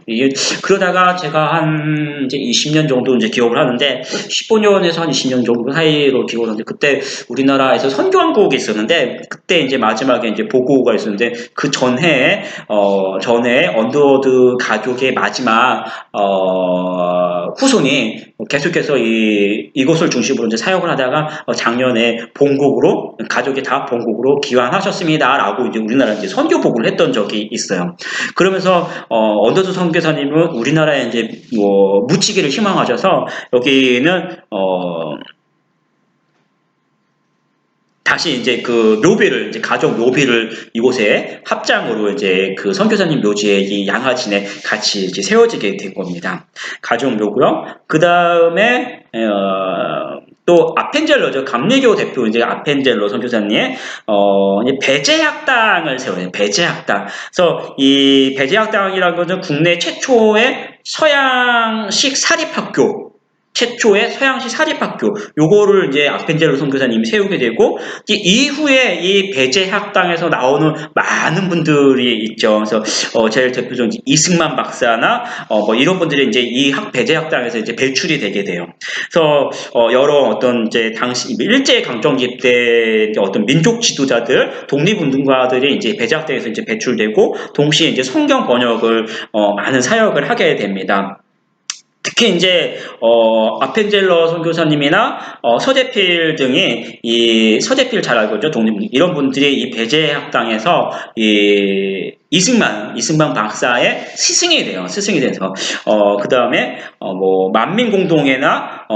그러다가 제가 한 이제 20년 정도 이제 기억을 하는데 15년에서 한 20년 정도 사이로 기억을 하는데 그때 우리나라에서 선교한국이 있었는데 그때 이제 마지막에 이제 보고가 있었는데 그 전에 언더워드 가족의 마지막 후손이 계속해서 이곳을 중심으로 이제 사역을 하다가 작년에 본국으로 가족이 다 본국으로 귀환하셨습니다라고 이제 우리나라 이제 선교 보고를 했던 적이 있어요. 그러면서 언더우드 선교사님은 우리나라에 이제 뭐 묻히기를 희망하셔서 여기는 다시 이제 그 묘비를 이제 가족 묘비를 이곳에 합장으로 이제 그 선교사님 묘지에 이 양화진에 같이 이제 세워지게 된 겁니다. 가족 묘고요. 그 다음에 또 아펜젤러죠. 감리교 대표 이제 아펜젤러 선교사님 이제 배제학당을 세워요. 배제학당. 그래서 이 배제학당이라는 것은 국내 최초의 서양식 사립학교. 최초의 서양식 사립학교 요거를 이제 아펜젤로 선교사님이 세우게 되고 이후에 이 배제학당에서 나오는 많은 분들이 있죠. 그래서 제일 대표적인 이승만 박사나 뭐 이런 분들이 이제 이 배제학당에서 이제 배출이 되게 돼요. 그래서 여러 어떤 이제 당시 일제 강점기 때 어떤 민족 지도자들, 독립운동가들이 이제 배제학당에서 이제 배출되고 동시에 이제 성경 번역을 많은 사역을 하게 됩니다. 특히 이제 아펜젤러 선교사님이나 서재필 등이 이 서재필 잘 알고 있죠. 독립 이런 분들이 이 배제학당에서 이 이승만 박사의 스승이 돼요. 스승이 돼서 그 다음에 뭐 만민공동회나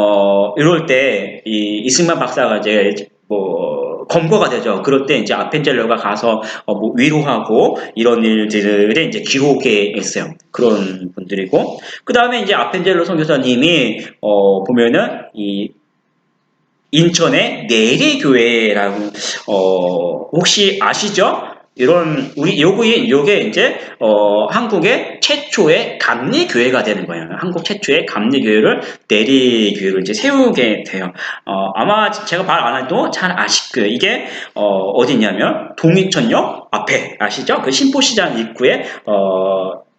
이럴 때 이 이승만 박사가 이제 뭐 검거가 되죠. 그럴 때 이제 아펜젤러가 가서 뭐 위로하고 이런 일들을 이제 기록에 있어요. 그런 분들이고 그 다음에 이제 아펜젤러 선교사님이 보면은 이 인천의 내리교회라고 혹시 아시죠? 이런 요게 이제 한국의 최초의 감리교회가 되는 거예요. 한국 최초의 감리교회를 내리교회로 이제 세우게 돼요. 아마 제가 말 안 해도 잘 아실 거예요. 이게 어디냐면 동이천역 앞에 아시죠? 그 신포시장 입구에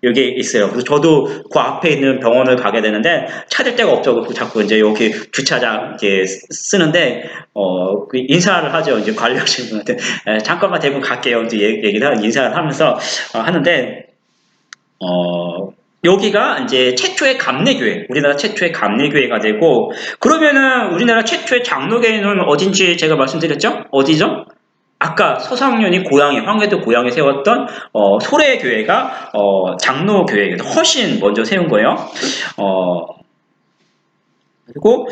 여기 있어요. 그래서 저도 그 앞에 있는 병원을 가게 되는데 찾을 데가 없어서 자꾸 이제 여기 주차장 이렇게 쓰는데 그 인사를 하죠. 이제 관리하시는 분한테 잠깐만 대고 갈게요. 이제 얘기를 인사를 하면서 하는데 여기가 이제 최초의 감리교회, 우리나라 최초의 감리교회가 되고 그러면은 우리나라 최초의 장로교회는 어딘지 제가 말씀드렸죠? 어디죠? 아까 서상윤이 고향에 황해도 고향에 세웠던 소래교회가 장로교회에서 훨씬 먼저 세운 거예요. 그리고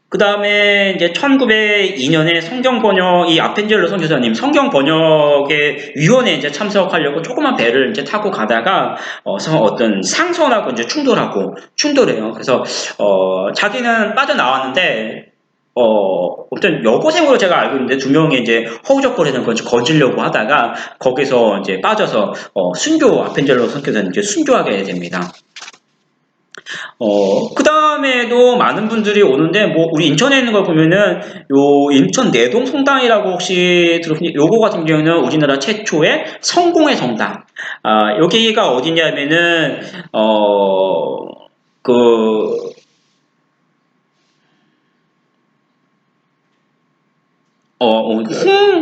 그 다음에 이제 1902년에 성경 번역, 이 아펜젤로 선교사님 성경 번역의 위원회에 이제 참석하려고 조그만 배를 이제 타고 가다가, 어떤 상선하고 이제 충돌해요. 그래서, 자기는 빠져나왔는데, 어떤 여고생으로 제가 알고 있는데 두 명이 이제 허우적거리는 걸 거지려고 하다가 거기서 이제 빠져서, 순교, 아펜젤로 선교사님 이제 순교하게 됩니다. 그 다음에도 많은 분들이 오는데, 뭐, 우리 인천에 있는 걸 보면은, 인천 내동 성당이라고 혹시 들었니? 요거 같은 경우는 우리나라 최초의 성공의 성당. 여기가 어디냐면은, 그,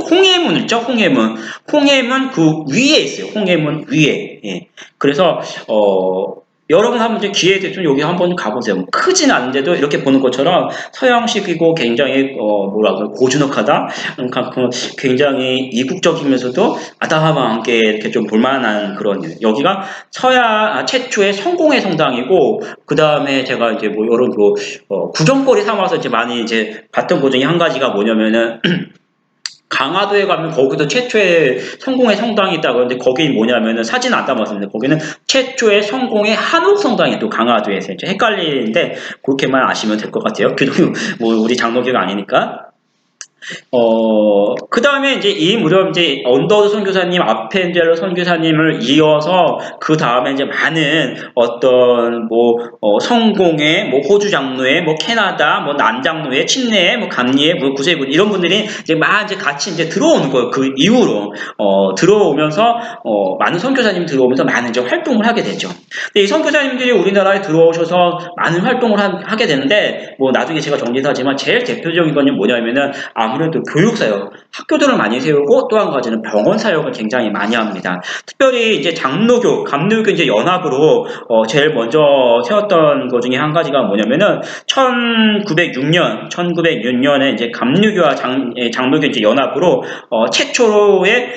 홍해문 있죠? 홍해문 그 위에 있어요. 홍해문 위에. 예. 그래서, 여러분 한번 이제 기회 되시면 여기 한번 가보세요. 뭐 크진 않은데도 이렇게 보는 것처럼 서양식이고 굉장히, 고즈넉하다? 굉장히 이국적이면서도 아담하게 이렇게 좀 볼만한 그런, 여기가 최초의 성공의 성당이고, 그 다음에 제가 이제 뭐 여러 구경거리 삼아서 이제 많이 이제 봤던 것 중에 한 가지가 뭐냐면은, 강화도에 가면 거기도 최초의 성공의 성당이 있다고 하는데, 거긴 뭐냐면은 사진 안 담았습니다. 거기는 최초의 성공의 한옥 성당이 또 강화도에서 이제 헷갈리는데 그렇게만 아시면 될 것 같아요. 그래도 뭐 우리 장로교가 아니니까. 그 다음에 이제 이 무렵 이제 언더우드 선교사님, 아펜젤러 선교사님을 이어서 그 다음에 이제 많은 어떤 뭐, 성공회, 뭐 호주 장로회, 뭐 캐나다, 뭐 남장로회, 친례회, 뭐 감리회, 뭐 구세군 이런 분들이 이제 막 이제 같이 이제 들어오는 거예요. 그 이후로 들어오면서 많은 선교사님이 들어오면서 많은 이제 활동을 하게 되죠. 근데 이 선교사님들이 우리나라에 들어오셔서 많은 활동을 하게 되는데, 뭐 나중에 제가 정리도 하지만 제일 대표적인 건 뭐냐면은 아무래도 교육사역, 학교들을 많이 세우고 또 한 가지는 병원 사역을 굉장히 많이 합니다. 특별히 이제 장로교, 감로교 이제 연합으로 제일 먼저 세웠던 것 중에 한 가지가 뭐냐면은 1906년에 이제 감로교와 장로교 이제 연합으로 최초의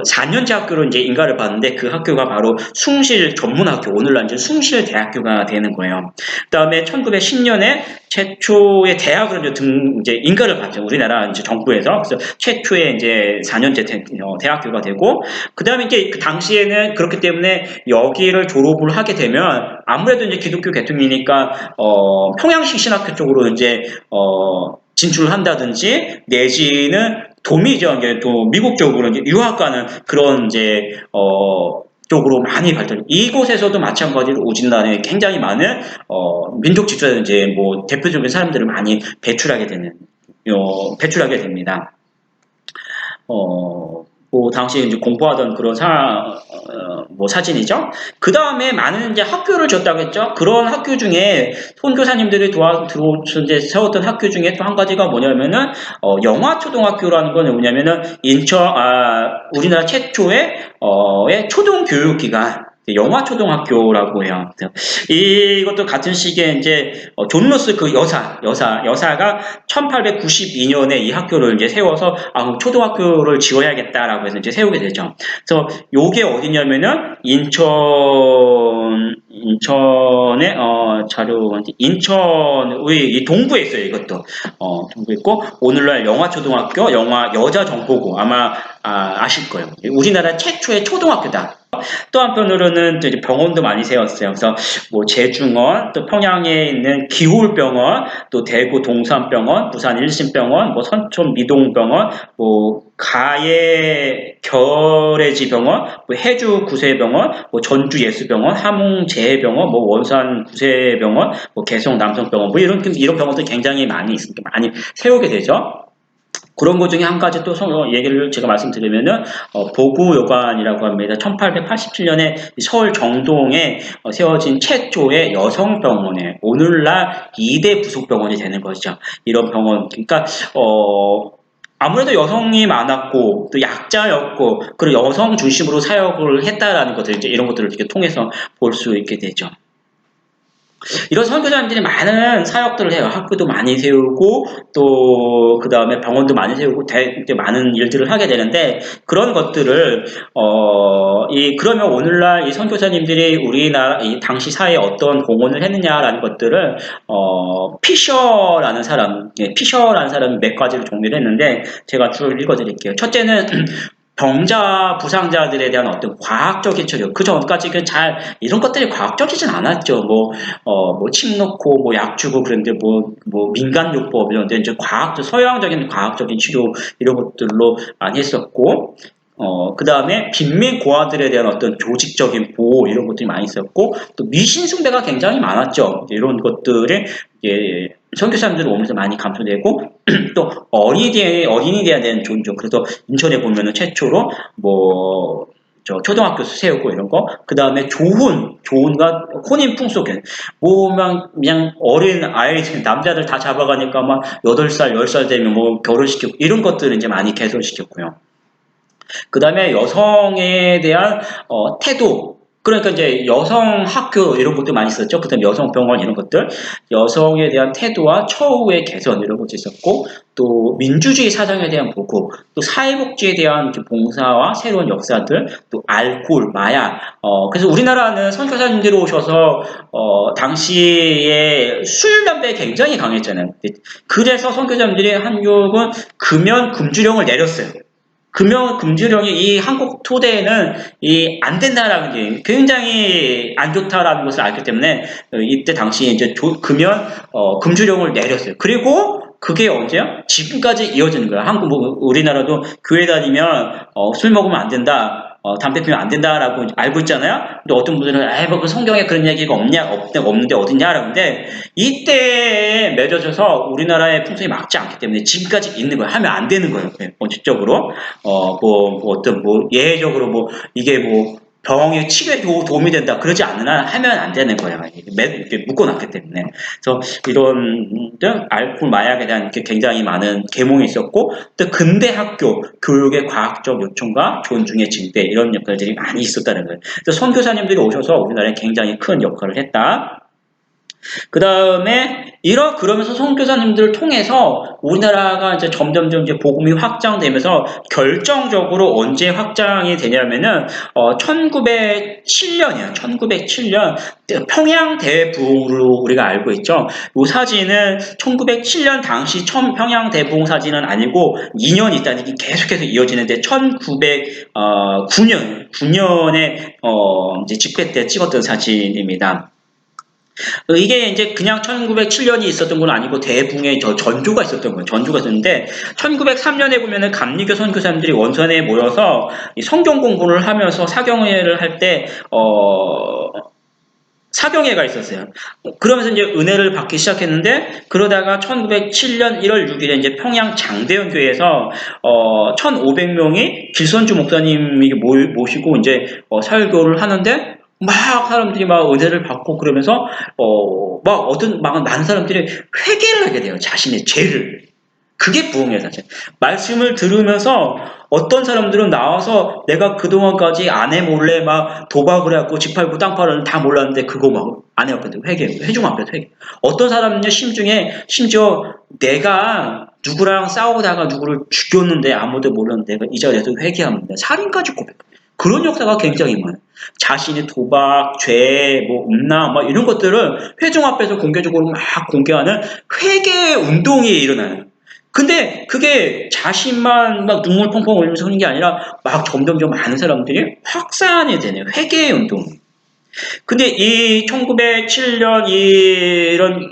4년제 학교로 이제 인가를 받는데, 그 학교가 바로 숭실 전문학교, 오늘날 이제 숭실대학교가 되는 거예요. 그다음에 1910년에 최초의 대학을 이제 인가를 받죠. 우리나라 이제 정부에서. 그래서 최초의 이제 4년제 대학교가 되고, 그 다음에 이제 그 당시에는 그렇기 때문에 여기를 졸업을 하게 되면 아무래도 이제 기독교 계통이니까, 평양식 신학교 쪽으로 이제, 진출을 한다든지, 내지는 도미죠. 또 미국 쪽으로 이제 유학 가는 그런 이제, 쪽으로 많이 발전. 이곳에서도 마찬가지로 우진단에 굉장히 많은 민족 지도자 이제 뭐 대표적인 사람들을 많이 배출하게 됩니다. 뭐 당시에 이제 공부하던 그런 뭐 사진이죠. 그 다음에 많은 이제 학교를 줬다고 했죠. 그런 학교 중에 선교사님들이 들어오셔서 이제 세웠던 학교 중에 또 한 가지가 뭐냐면은, 영화초등학교라는 건 뭐냐면은 우리나라 최초의 초등교육기관, 영화초등학교라고 해요. 이것도 같은 시기에 이제 존 루스 그 여사가 1892년에 이 학교를 이제 세워서 초등학교를 지어야겠다라고 해서 이제 세우게 되죠. 그래서 요게 어디냐면은 인천의 인천의 이 동부에 있어요. 이것도 동부에 있고, 오늘날 영화초등학교, 여자정보고 아마 아실 거예요. 우리나라 최초의 초등학교다. 또 한편으로는 또 이제 병원도 많이 세웠어요. 그래서 뭐 제중원, 또 평양에 있는 기홀병원, 또 대구 동산병원, 부산 일신병원, 뭐 선촌 미동병원, 뭐 가해 결해지병원, 뭐 해주 구세병원, 뭐 전주 예수병원, 함흥 재해병원, 뭐 원산 구세병원, 뭐 개성 남성병원, 뭐 이런 병원들 굉장히 많이 있으니까 많이 세우게 되죠. 그런 것 중에 한 가지 또 얘기를 제가 말씀드리면은, 보구여관이라고 합니다. 1887년에 서울 정동에 세워진 최초의 여성병원에 오늘날 2대 부속병원이 되는 것이죠. 이런 병원, 그러니까 아무래도 여성이 많았고 또 약자였고, 그리고 여성 중심으로 사역을 했다라는 것들, 이제 이런 것들을 이렇게 통해서 볼 수 있게 되죠. 이런 선교사님들이 많은 사역들을 해요. 학교도 많이 세우고 또 그 다음에 병원도 많이 세우고 많은 일들을 하게 되는데 그런 것들을 그러면 오늘날 이 선교사님들이 우리나라 이 당시 사회에 어떤 공헌을 했느냐라는 것들을 피셔라는 사람이 몇 가지를 정리를 했는데 제가 쭉 읽어드릴게요. 첫째는 병자, 부상자들에 대한 어떤 과학적인 치료. 그 전까지는 이런 것들이 과학적이진 않았죠. 침 넣고, 약 주고, 그런데 민간요법, 이런 데 이제 서양적인 과학적인 치료, 이런 것들로 많이 했었고, 그 다음에 빈민 고아들에 대한 어떤 조직적인 보호, 이런 것들이 많이 있었고, 또 미신숭배가 굉장히 많았죠. 이런 것들이, 선교사님들 오면서 많이 감소되고, 또 어린이대에 대한 존중. 그래서 인천에 보면은 최초로 초등학교 세우고 이런 거. 그 다음에 조훈과 혼인 풍속에 그냥 어린 아이 남자들 다 잡아가니까 막 8살, 10살 되면 결혼시키고 이런 것들을 이제 많이 개선시켰고요. 그 다음에 여성에 대한 태도. 그러니까 이제 여성 학교 이런 것도 많이 있었죠. 그 다음에 여성 병원 이런 것들. 여성에 대한 태도와 처우의 개선 이런 것도 있었고 또 민주주의 사상에 대한 보고 또 사회복지에 대한 봉사와 새로운 역사들 또 알코올, 마약. 그래서 우리나라는 선교사님들이 오셔서 당시에 술, 담배에 굉장히 강했잖아요. 그래서 선교사님들이 한국은 금주령을 내렸어요. 금주령이 이 한국 토대에는 안 된다라는 게 굉장히 안 좋다라는 것을 알기 때문에 이때 당시에 이제 금주령을 내렸어요. 그리고 그게 언제요? 지금까지 이어지는 거야. 우리나라도 교회 다니면 술 먹으면 안 된다. 담배 피우면 안 된다라고 알고 있잖아요. 근데 어떤 분들은 그 성경에 그런 얘기가 없는데 어딨냐라고 하는데 이때에 맺어져서 우리나라의 풍속이 맞지 않기 때문에 지금까지 있는 거예요. 하면 안 되는 거예요. 원칙적으로 예외적으로 이게 병의 치료에 도움이 된다. 그러지 않으나 하면 안 되는 거예요. 이렇게 묶어놨기 때문에. 그래서 이런 알코올 마약에 대한 굉장히 많은 계몽이 있었고 또 근대 학교 교육의 과학적 요청과 존중의 징배 이런 역할들이 많이 있었다는 거예요. 그래서 선교사님들이 오셔서 우리나라에 굉장히 큰 역할을 했다. 그 다음에 그러면서 선교사님들을 통해서 우리나라가 이제 점점점 이제 복음이 확장되면서 결정적으로 언제 확장이 되냐면은 1907년이에요. 1907년 평양 대부흥으로 우리가 알고 있죠. 이 사진은 1907년 당시 평양 대부흥 사진은 아니고 2년 있다는 게 계속해서 이어지는데 1909년에 이제 집회 때 찍었던 사진입니다. 이게 이제 그냥 1907년이 있었던 건 아니고 대붕의 전조가 있었던 거예요. 전조가 있었는데 1903년에 보면은 감리교 선교사님들이 원산에 모여서 성경 공부를 하면서 사경회를 할 때 사경회가 있었어요. 그러면서 이제 은혜를 받기 시작했는데 그러다가 1907년 1월 6일에 이제 평양 장대현 교회에서 1,500명이 길선주 목사님이 모시고 이제 설교를 하는데 막 사람들이 막 은혜를 받고 그러면서 많은 사람들이 회개를 하게 돼요. 자신의 죄를. 그게 부흥의 사실. 말씀을 들으면서 어떤 사람들은 나와서 내가 그동안까지 아내 몰래 막 도박을 해갖고 집 팔고 땅 팔았는데 다 몰랐는데 그거 막 아내 앞에서 회중 앞에서 회개. 어떤 사람은요 심지어 내가 누구랑 싸우다가 누구를 죽였는데 아무도 몰랐는데 내가 이 자리에서 회개합니다. 살인까지 고백. 그런 역사가 굉장히 많아요. 자신의 도박, 죄, 음란, 이런 것들을 회중 앞에서 공개적으로 막 공개하는 회개 운동이 일어나요. 근데 그게 자신만 막 눈물 펑펑 흘리면서 하는 게 아니라 막 점점점 많은 사람들이 확산이 되네요. 회개의 운동. 근데 이 1907년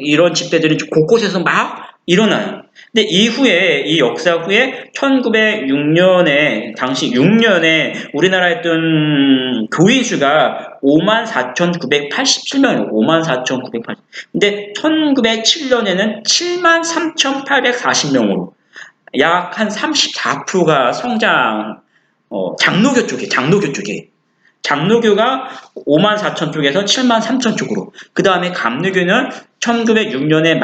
이런 집회들이 곳곳에서 막 일어나요. 근데 이 역사 후에 1906년에 당시 6년에 우리나라에 있던 교인 수가 54,987명이에요. 54,980. 근데 1907년에는 73,840명으로 약 한 34%가 성장 장로교 쪽에 장로교가 54,000 쪽에서 73,000 쪽으로. 그 다음에 감리교는 1906년에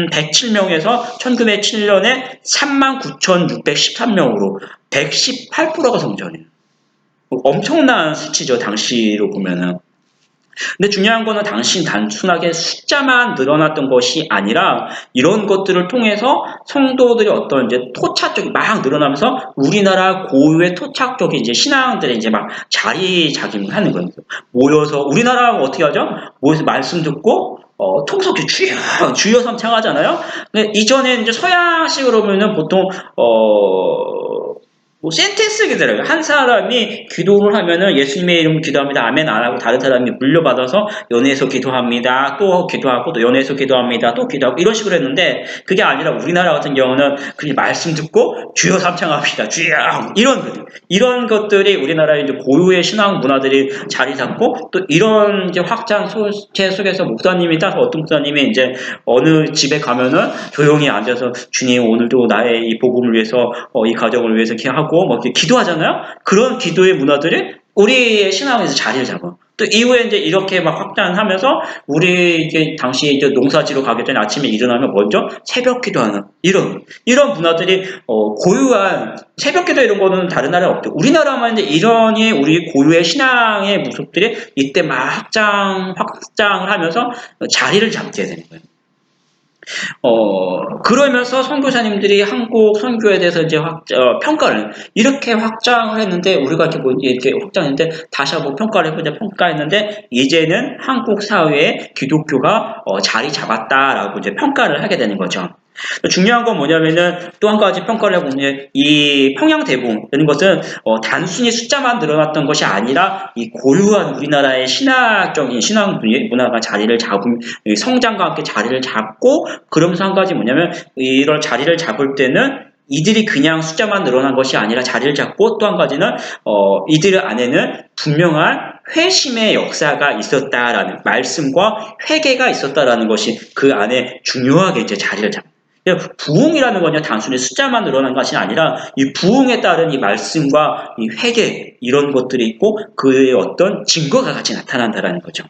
18,107명에서 1907년에 39,613명으로 118%가 성장해요. 엄청난 수치죠, 당시로 보면은. 근데 중요한 거는 당신 단순하게 숫자만 늘어났던 것이 아니라 이런 것들을 통해서 성도들이 어떤 이제 토착적이 막 늘어나면서 우리나라 고유의 토착적인 이제 신앙들의 이제 막 자리잡기하는 거예요. 모여서 우리나라 어떻게 하죠? 모여서 말씀 듣고 통속기 주여 삼창하잖아요. 근데 이전에 이제 서양식으로 보면은 보통 뭐 센텐스 기도래요. 한 사람이 기도를 하면은 예수님의 이름으로 기도합니다. 아멘 안 하고 다른 사람이 물려받아서 연회에서 기도합니다. 또 기도하고 또 연회에서 기도합니다. 또 기도하고 이런 식으로 했는데 그게 아니라 우리나라 같은 경우는 그냥 말씀 듣고 주여 삼창합니다. 주여 이런 것들이 우리나라의 이제 고유의 신앙 문화들이 자리 잡고 또 이런 이제 확장 소체 속에서 목사님이 따서 어떤 목사님이 이제 어느 집에 가면은 조용히 앉아서 주님 오늘도 나의 이 복음을 위해서 이 가정을 위해서 기도하고 뭐 이렇게 기도하잖아요. 그런 기도의 문화들이 우리의 신앙에서 자리를 잡아. 또 이후에 이제 이렇게 막 확장하면서 우리 이제 당시 이제 농사지로 가기 전에 아침에 일어나면 먼저 새벽 기도하는 이런 문화들이 고유한 새벽 기도 이런 거는 다른 나라에 없죠. 우리나라만 이제 이러니 우리 고유의 신앙의 모습들이 이때 막 확장을 하면서 자리를 잡게 되는 거예요. 그러면서 선교사님들이 한국 선교에 대해서 이제 평가를, 이렇게 확장을 했는데, 우리가 이렇게 확장했는데, 다시 한번 평가를 해보자 평가했는데, 이제는 한국 사회에 기독교가 자리 잡았다라고 이제 평가를 하게 되는 거죠. 중요한 건 뭐냐면은 또 한 가지 평가를 해보면 이 평양대봉 이런 것은 단순히 숫자만 늘어났던 것이 아니라 이 고유한 우리나라의 신학적인 신앙 문화가 자리를 잡은 성장과 함께 자리를 잡고 그러면서 한 가지 뭐냐면 이런 자리를 잡을 때는 이들이 그냥 숫자만 늘어난 것이 아니라 자리를 잡고 또 한 가지는 이들 안에는 분명한 회심의 역사가 있었다라는 말씀과 회개가 있었다라는 것이 그 안에 중요하게 이제 자리를 잡니다. 부흥이라는 건요 단순히 숫자만 늘어난 것이 아니라 이 부흥에 따른 이 말씀과 이 회개 이런 것들이 있고 그의 어떤 증거가 같이 나타난다라는 거죠.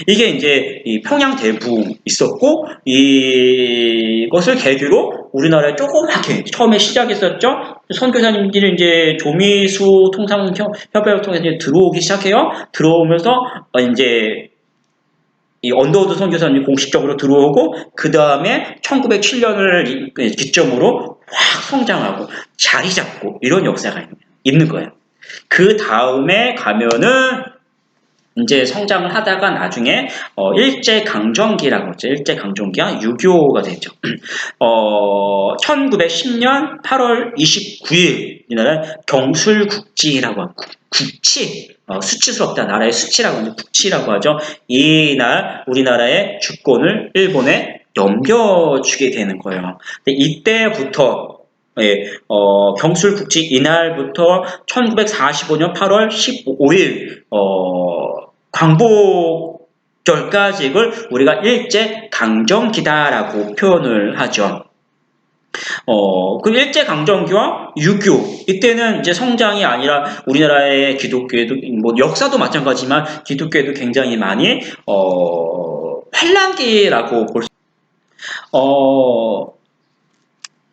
이게 이제 이 평양 대부흥 있었고 이것을 계기로 우리나라에 조그맣게 처음에 시작했었죠. 선교사님들이 이제 조미수 통상협회를 통해서 이제 들어오기 시작해요. 들어오면서 이제 이 언더우드 선교사님이 공식적으로 들어오고 그 다음에 1907년을 기점으로 확 성장하고 자리 잡고 이런 역사가 있는 거예요. 그 다음에 가면은 이제 성장을 하다가 나중에 일제강점기라고 했죠. 일제강점기가 6.25가 되죠. 1910년 8월 29일 이날은 경술국지라고 하고 국치 수치스럽다 나라의 수치라고 하죠. 국치라고 하죠. 이날 우리나라의 주권을 일본에 넘겨주게 되는 거예요. 근데 이때부터 경술국지 이날부터 1945년 8월 15일 광복절까지를 우리가 일제강점기다라고 표현을 하죠. 그 일제강점기와 6.25 이때는 이제 성장이 아니라 우리나라의 기독교에도 뭐 역사도 마찬가지지만 기독교에도 굉장히 많이 환란기라고 볼 수.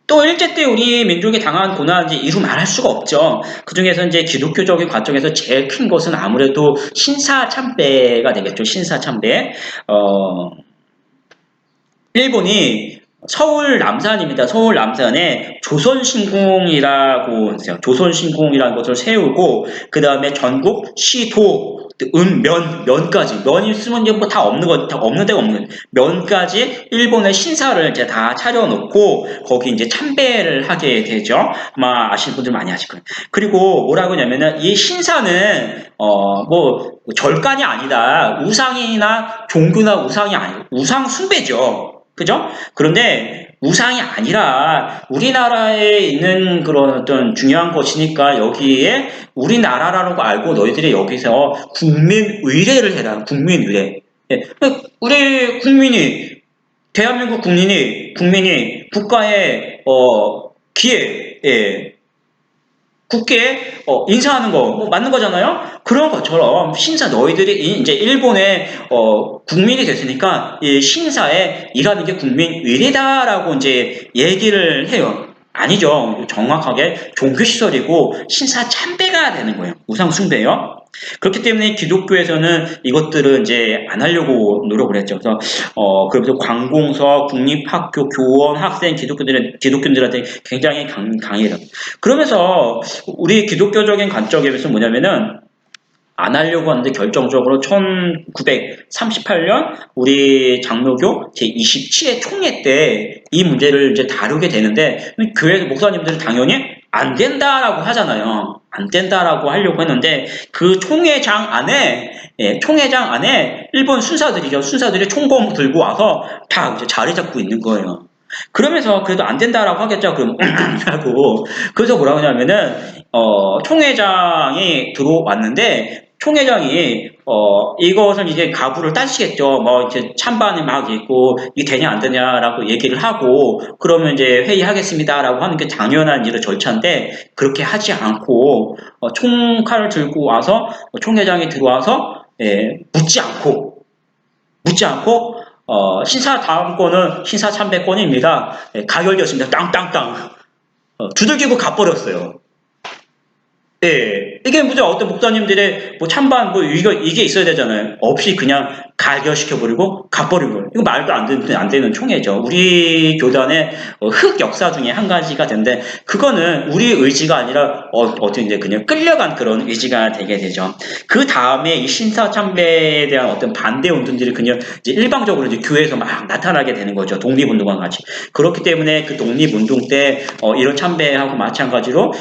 또 일제 때 우리 민족이 당한 고난 이제 이루 말할 수가 없죠. 그 중에서 이제 기독교적인 관점에서 제일 큰 것은 아무래도 신사참배가 되겠죠. 신사참배. 일본이 서울 남산입니다. 서울 남산에 조선신궁이라고 했어요. 조선신궁이라는 것을 세우고 그 다음에 전국 시도 면까지 면 있으면 이제 뭐 다 없는 데가 없는 면까지 일본의 신사를 이제 다 차려놓고 거기 이제 참배를 하게 되죠. 아마 아시는 분들 많이 아실 거예요. 그리고 뭐라고 하냐면은 이 신사는 뭐 절간이 아니다. 우상이나 종교나 우상이 아니고 우상 숭배죠. 그죠? 그런데 우상이 아니라 우리나라에 있는 그런 어떤 중요한 것이니까 여기에 우리나라라는 거 알고 너희들이 여기서 국민의례를 해라. 국민의례. 예. 우리 대한민국 국민이 국가의 국기에 인사하는 거 맞는 거잖아요. 그런 것처럼 신사 너희들이 이제 일본의 국민이 됐으니까 이 신사에 일하는 게 국민 의례다라고 이제 얘기를 해요. 아니죠. 정확하게 종교시설이고 신사참배가 되는 거예요. 우상숭배요. 그렇기 때문에 기독교에서는 이것들을 이제 안 하려고 노력을 했죠. 그래서, 그러면서 관공서, 국립학교, 교원, 학생, 기독교인들한테 굉장히 강의를. 그러면서 우리 기독교적인 관점에서 뭐냐면은, 안 하려고 하는데 결정적으로 1938년 우리 장로교 제27회 총회 때 이 문제를 이제 다루게 되는데 교회 목사님들은 당연히 안 된다라고 하잖아요. 안 된다라고 하려고 했는데 그 총회장 안에 총회장 안에 일본 순사들이죠. 순사들이 총검 들고 와서 다 이제 자리 잡고 있는 거예요. 그러면서 그래도 안 된다라고 하겠죠. 그럼 하고 그래서 뭐라고 하냐면은 총회장이 들어왔는데 총회장이 이것은 이제 가부를 따시겠죠. 뭐 이제 찬반이 막 있고 이게 되냐 안 되냐라고 얘기를 하고 그러면 이제 회의하겠습니다라고 하는 게 당연한 일의 절차인데 그렇게 하지 않고 총칼을 들고 와서 총회장이 들어와서 묻지 않고 신사 다음 건은 신사 참배권입니다. 가결되었습니다. 땅땅땅 두들기고 가버렸어요. 예, 이게 무슨 어떤 목사님들의 뭐 찬반 뭐 이게 있어야 되잖아요. 없이 그냥 가결시켜버리고 가버린 거예요. 이거 말도 안 되는 총회죠. 우리 교단의 흑 역사 중에 한 가지가 되는데 그거는 우리 의지가 아니라 어떻게 이제 그냥 끌려간 그런 의지가 되게 되죠. 그 다음에 이 신사 참배에 대한 어떤 반대 운동들이 그냥 이제 일방적으로 이제 교회에서 막 나타나게 되는 거죠. 독립운동과 같이. 그렇기 때문에 그 독립운동 때 이런 참배하고 마찬가지로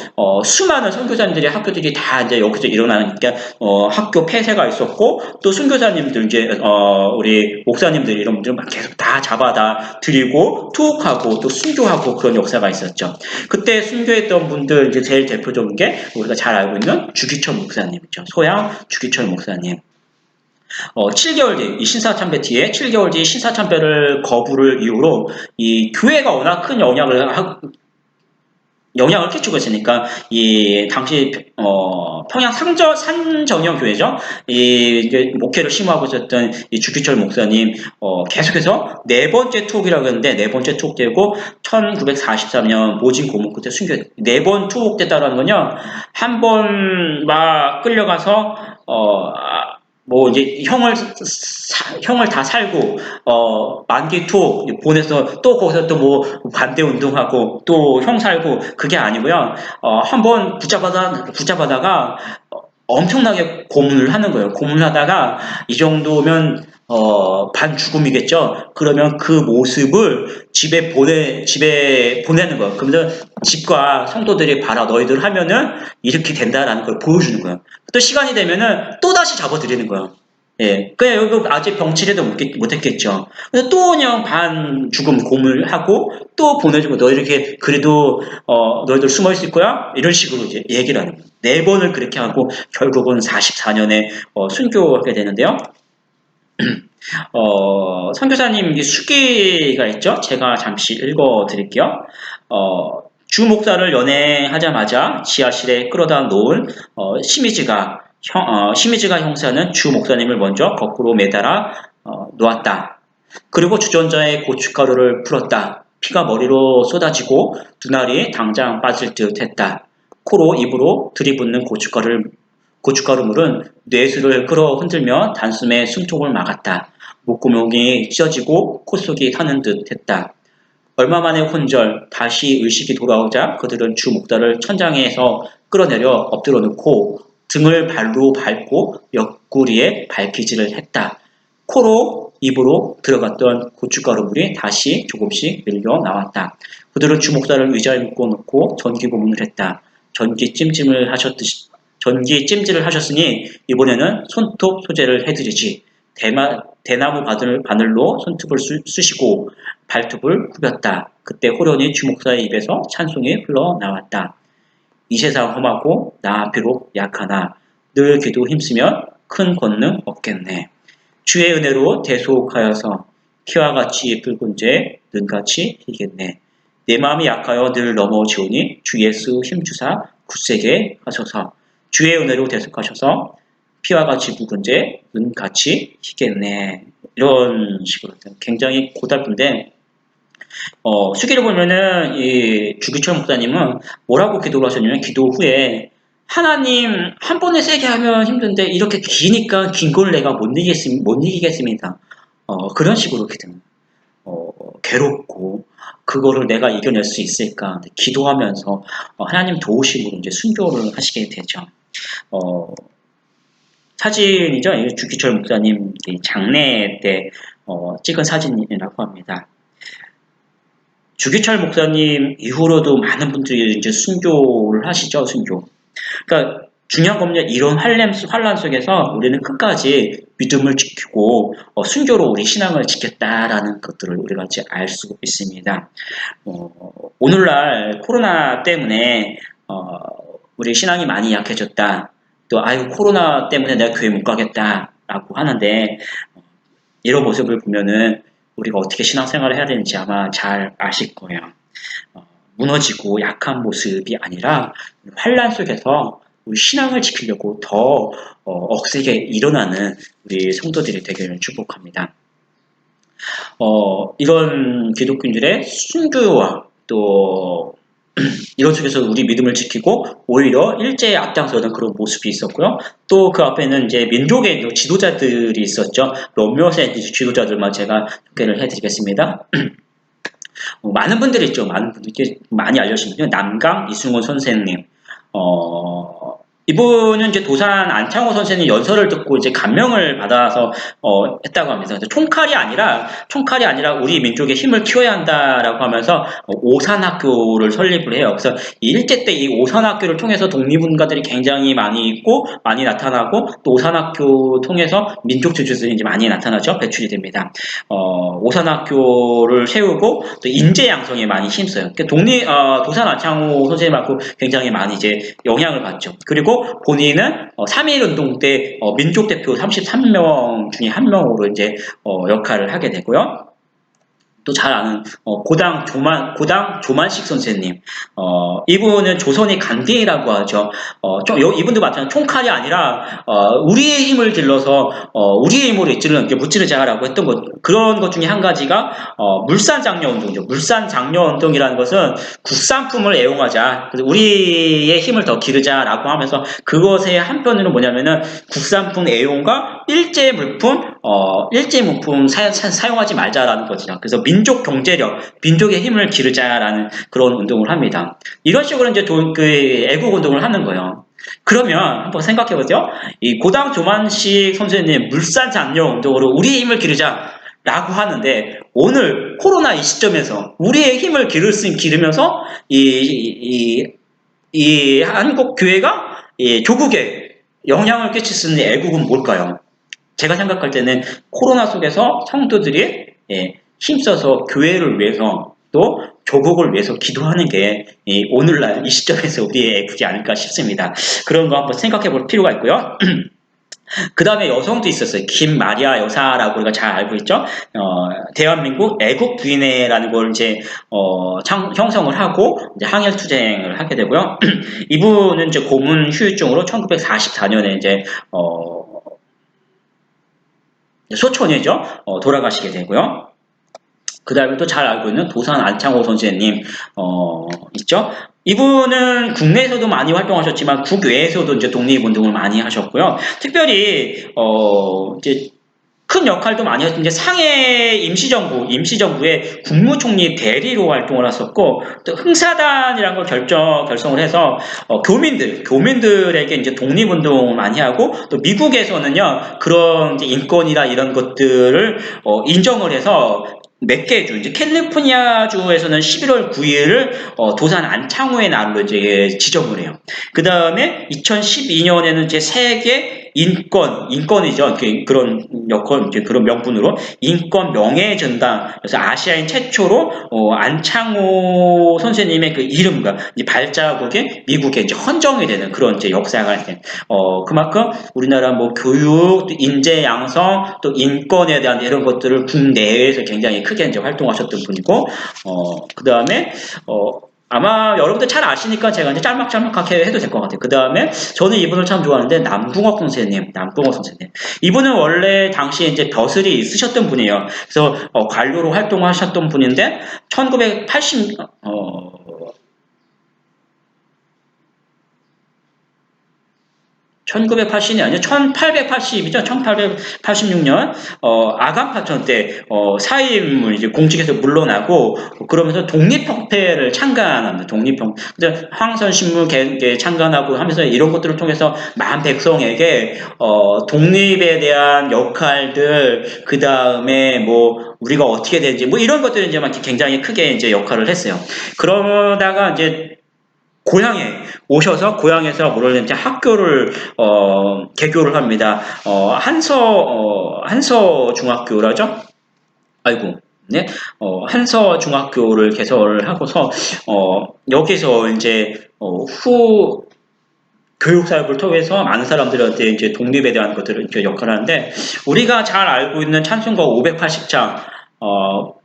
수많은 선교사님들이 학교들이 다 이제 여기서 일어나니까 학교 폐쇄가 있었고 또 선교사님들 이제 우리 목사님들 이런 분들 막 계속 다 잡아다 드리고 투옥하고 또 순교하고 그런 역사가 있었죠. 그때 순교했던 분들 이제 제일 대표적인 게 우리가 잘 알고 있는 주기철 목사님이죠. 소양 주기철 목사님. 7개월 뒤, 이 신사참배 뒤에 7개월 뒤 신사참배를 거부를 이유로 이 교회가 워낙 큰 영향을 끼치고 있으니까 이 당시 평양 산정형 교회죠. 이게 목회를 심호하고 있었던 이 주기철 목사님 계속해서 네 번째 투옥이라고 했는데 네 번째 투옥되고 1943년 모진 고문 끝에 순교 네 번 투옥됐다라는 건요. 한 번 막 끌려가서 뭐 이제 형을 다 살고 만기 투 보내서 또 거기서 또 뭐 반대 운동하고 또 형 살고 그게 아니고요. 한번 붙잡아다가 엄청나게 고문을 하는 거예요. 고문을 하다가 이 정도면 반 죽음이겠죠. 그러면 그 모습을 집에 보내는 거예요. 그러면 집과 성도들이 봐라 너희들 하면은 이렇게 된다라는 걸 보여주는 거예요. 또 시간이 되면은 또 다시 잡아들이는 거예요. 예, 그냥 여기 아직 병치레도 못했겠죠. 그래서 또 그냥 반 죽음 고문을 하고 또 보내주고 너 이렇게 그래도 너희들 숨어 있을 거야? 이런 식으로 이제 얘기를 하는 거예요. 네 번을 그렇게 하고 결국은 44년에 순교하게 되는데요. 선교사님 수기가 있죠? 제가 잠시 읽어 드릴게요. 주 목사를 연행하자마자 지하실에 끌어다 놓은 시미즈가 형사는 주 목사님을 먼저 거꾸로 매달아 놓았다. 그리고 주전자에 고춧가루를 풀었다. 피가 머리로 쏟아지고 눈알이 당장 빠질 듯 했다. 코로 입으로 들이붓는 고춧가루물은 뇌수를 끌어 흔들며 단숨에 숨통을 막았다. 목구멍이 찢어지고 콧속이 타는 듯 했다. 얼마 만에 혼절, 다시 의식이 돌아오자 그들은 주 목사를 천장에서 끌어내려 엎드려 놓고 등을 발로 밟고 옆구리에 밟히지를 했다. 코로 입으로 들어갔던 고춧가루물이 다시 조금씩 밀려 나왔다. 그들은 주 목사를 의자에 묶어놓고 전기 고문을 했다. 전기 찜질을 하셨으니 이번에는 손톱 소재를 해드리지. 대나무 바늘로 손톱을 쑤시고 발톱을 굽였다. 그때 호련히 주 목사의 입에서 찬송이 흘러나왔다. 이 세상 험하고 나 비록 약하나 늘 기도 힘쓰면 큰 권능 얻겠네. 주의 은혜로 대속하여서 피와 같이 붉은 죄 눈같이 희겠네. 내 마음이 약하여 늘 넘어지오니 주 예수 힘주사 굳세게 하소서. 주의 은혜로 대속하셔서 피와 같이 붉은 죄 눈같이 희겠네. 이런 식으로 굉장히 고달픈데 수기를 보면은 이 주기철 목사님은 뭐라고 기도를 하셨냐면 기도 후에 하나님 한 번에 세게 하면 힘든데 이렇게 기니까 긴 걸 내가 못 이기겠습니다. 그런 식으로 괴롭고 그거를 내가 이겨낼 수 있을까 기도하면서 하나님 도우심으로 이제 순교를 하시게 되죠. 사진이죠. 주기철 목사님 장례 때 찍은 사진이라고 합니다. 주기철 목사님 이후로도 많은 분들이 이제 순교를 하시죠, 순교. 그러니까 중요한 겁니다. 이런 환란 속에서 우리는 끝까지 믿음을 지키고 순교로 우리 신앙을 지켰다라는 것들을 우리가 이제 알 수 있습니다. 오늘날 코로나 때문에 우리 신앙이 많이 약해졌다. 또 아유 코로나 때문에 내가 교회 못 가겠다라고 하는데 이런 모습을 보면은 우리가 어떻게 신앙생활을 해야 되는지 아마 잘 아실 거예요. 무너지고 약한 모습이 아니라 환란 속에서 우리 신앙을 지키려고 더 억세게 일어나는 우리 성도들이 되기를 축복합니다. 이런 기독교인들의 순교와 또 이런 속에서 우리 믿음을 지키고 오히려 일제에 앞장서는 그런 모습이 있었고요. 또 그 앞에는 이제 민족의 지도자들이 있었죠. 몇몇의 지도자들만 제가 소개를 해드리겠습니다. 많은 분들이 있죠. 많은 분들이 많이 알려진 분요. 남강 이승훈 선생님. 이분은 이제 도산 안창호 선생님 연설을 듣고 이제 감명을 받아서 했다고 합니다. 총칼이 아니라 우리 민족의 힘을 키워야 한다라고 하면서 오산학교를 설립을 해요. 그래서 일제 때 이 오산학교를 통해서 독립운동가들이 굉장히 많이 있고 많이 나타나고 또 오산학교 통해서 민족 주주들이 이제 많이 나타나죠. 배출이 됩니다. 오산학교를 세우고 또 인재 양성에 많이 힘써요. 도산 안창호 선생님하고 굉장히 많이 이제 영향을 받죠. 그리고 본인은 3.1운동 때 민족대표 33명 중에 한 명으로 이제 역할을 하게 되고요. 또 잘 아는 고당 조만식 선생님, 이분은 조선의 간디라고 하죠. 이분도 마찬가지로 총칼이 아니라 우리의 힘을 길러서 우리의 힘으로 무찌르자라고 했던 그런 것 중에 한 가지가 물산장려운동이죠. 물산장려운동이라는 것은 국산품을 애용하자, 그래서 우리의 힘을 더 기르자라고 하면서 그것의 한편으로 뭐냐면은 국산품 애용과 일제 물품 사용하지 말자라는 거죠. 그래서 민족 경제력, 민족의 힘을 기르자라는 그런 운동을 합니다. 이런 식으로 이제 애국 운동을 하는 거예요. 그러면 한번 생각해 보세요. 이 고당 조만식 선생님 물산 장려 운동으로 우리의 힘을 기르자라고 하는데 오늘 코로나 이 시점에서 우리의 힘을 기르면서 이 한국 교회가 조국에 영향을 끼칠 수 있는 애국은 뭘까요? 제가 생각할 때는 코로나 속에서 성도들이 힘써서 교회를 위해서 또 조국을 위해서 기도하는 게 오늘날 이 시점에서 우리의 애국이 아닐까 싶습니다. 그런 거 한번 생각해 볼 필요가 있고요. 그 다음에 여성도 있었어요. 김마리아 여사라고 우리가 잘 알고 있죠. 대한민국 애국부인회라는 걸 이제 형성을 하고 이제 항일투쟁을 하게 되고요. 이분은 이제 고문 후유증으로 1944년에 이제 소천이죠. 돌아가시게 되고요. 그 다음에 또 잘 알고 있는 도산 안창호 선생님, 있죠. 이분은 국내에서도 많이 활동하셨지만 국외에서도 이제 독립운동을 많이 하셨고요. 특별히, 이제 큰 역할도 많이 했는데 상해 임시정부의 국무총리 대리로 활동을 했었고 또 흥사단이라는 걸 결성을 해서 교민들에게 이제 독립운동을 많이 하고 또 미국에서는요 그런 이제 인권이나 이런 것들을 인정을 해서 몇 개 주, 이제 캘리포니아주에서는 11월 9일을 도산 안창호의 날로 이제 지정을 해요. 그 다음에 2012년에는 이제 세계 인권이죠. 그런 그런 명분으로 인권 명예전당. 그래서 아시아인 최초로 안창호 선생님의 그 이름과 이제 발자국이 미국에 이제 헌정이 되는 그런 이제 역사가 있어요. 그만큼 우리나라 뭐 교육, 또 인재 양성, 또 인권에 대한 이런 것들을 국내에서 굉장히 크게 이제 활동하셨던 분이고, 그 다음에 아마 여러분들 잘 아시니까 제가 이제 짤막짤막하게 해도 될 것 같아요. 그 다음에 저는 이분을 참 좋아하는데 남궁옥 선생님, 남궁옥 선생님. 이분은 원래 당시에 이제 벼슬이 있으셨던 분이에요. 그래서 관료로 활동하셨던 분인데 1980 1980이 아니요, 1880이죠. 1886년, 아간 파천 때, 사임을 이제 공직에서 물러나고, 그러면서 독립협회를 창간합니다. 독립협회. 황선신문 창간하고 하면서 이런 것들을 통해서 만 백성에게, 독립에 대한 역할들, 그 다음에 뭐, 우리가 어떻게 되는지, 뭐 이런 것들을 이제 막 굉장히 크게 이제 역할을 했어요. 그러다가 이제 고향에 오셔서 고향에서 뭐를 이제 학교를 개교를 합니다. 한서 중학교라죠? 아이고. 네, 한서 중학교를 개설을 하고서 여기서 이제 후 교육 사업을 통해서 많은 사람들한테 이제 독립에 대한 것들을 이렇게 역할을 하는데 우리가 잘 알고 있는 찬송가 580장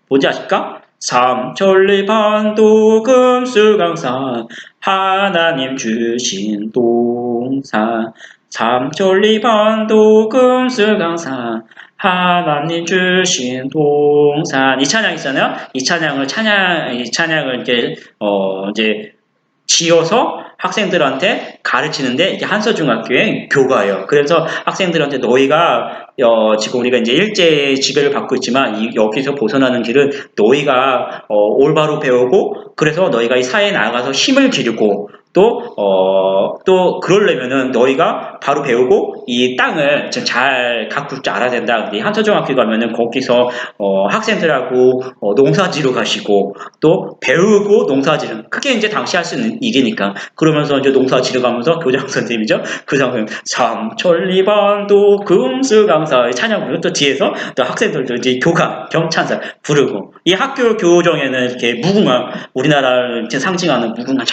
뭔지 아실까? 삼천리반도 금수강산 하나님 주신 동산 삼천리반도 금수강산 하나님 주신 동산 이 찬양 있잖아요. 이 찬양을 이제 지어서 학생들한테 가르치는데 이게 한서중학교의 교과예요. 그래서 학생들한테 너희가 지금 우리가 이제 일제 지배를 받고 있지만 여기서 벗어나는 길은 너희가 올바로 배우고 그래서 너희가 이 사회에 나가서 힘을 기르고 또 그러려면은 너희가 바로 배우고 이 땅을 잘 가꿀 줄 알아야 된다. 한서중학교 가면은 거기서 학생들하고 농사지로 가시고 또 배우고 농사지는 크게 이제 당시 할 수 있는 일이니까 그러면서 이제 농사지로 가면서 교장 선생님이죠. 그 선생님 삼천리반도 금수강사 찬양 부르고 또 뒤에서 또 학생들도 이제 교가 경찬사 부르고 이 학교 교정에는 이렇게 무궁화 우리나라를 이렇게 상징하는 무궁화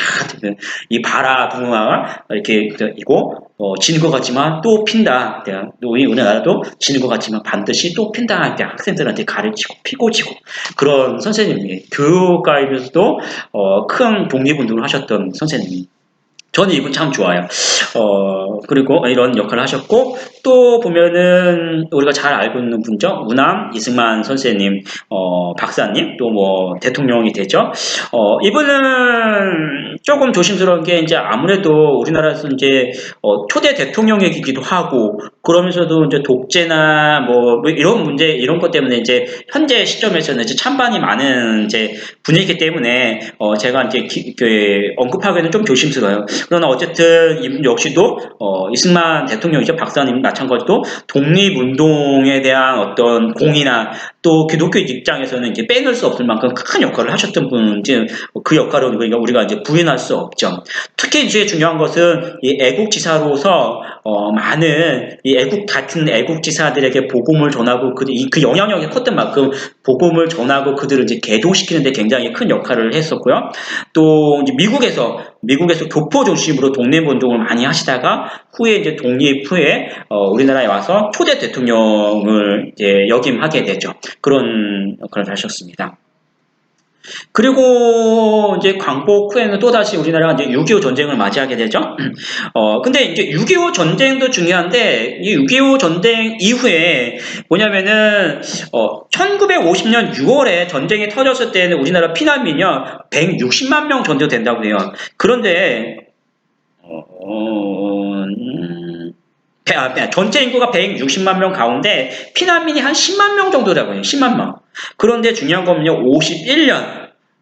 이 바라 무궁화가 이렇게 있고 지는 것 같지만 또 핀다. 우리나라도 지는 것 같지만 반드시 또 핀다. 이렇게 학생들한테 가르치고 피고 지고 그런 선생님이 교육가이면서도 큰 독립운동을 하셨던 선생님이 저는 이분 참 좋아요. 그리고 이런 역할을 하셨고, 또 보면은 우리가 잘 알고 있는 분죠. 우남 이승만 선생님, 박사님, 또 뭐 대통령이 되죠. 이분은 조금 조심스러운 게 이제 아무래도 우리나라에서 이제 초대 대통령이기도 하고, 그러면서도 이제 독재나 뭐 이런 문제, 이런 것 때문에 이제 현재 시점에서는 이제 찬반이 많은 이제 분위기 때문에 제가 이제 언급하기에는 좀 조심스러워요. 그러나 어쨌든 이분 역시도 이승만 대통령이죠. 박사님 마찬가지로 독립운동에 대한 어떤 공이나 또 기독교 입장에서는 이제 빼놓을 수 없을 만큼 큰 역할을 하셨던 분, 이제 그 역할을 우리가 이제 부인할 수 없죠. 특히 이제 중요한 것은 이 애국지사로서 많은 이 애국지사들에게 복음을 전하고 그 영향력이 컸던 만큼 복음을 전하고 그들을 이제 개도시키는데 굉장히 큰 역할을 했었고요. 또 이제 미국에서 교포 중심으로 독립운동을 많이 하시다가 후에 이제 독립 후에 우리나라에 와서 초대 대통령을 이제 역임하게 되죠. 그런 역할을 하셨습니다. 그리고 이제 광복 후에는 또다시 우리나라가 이제 6.25 전쟁을 맞이하게 되죠. 근데 이제 6.25 전쟁도 중요한데, 이 6.25 전쟁 이후에 뭐냐면은, 1950년 6월에 전쟁이 터졌을 때는 우리나라 피난민이요, 160만 명 정도 된다고 해요. 그런데, 전체 인구가 160만 명 가운데 피난민이 한 10만 명 정도라고 해요. 10만 명. 그런데 중요한 건요.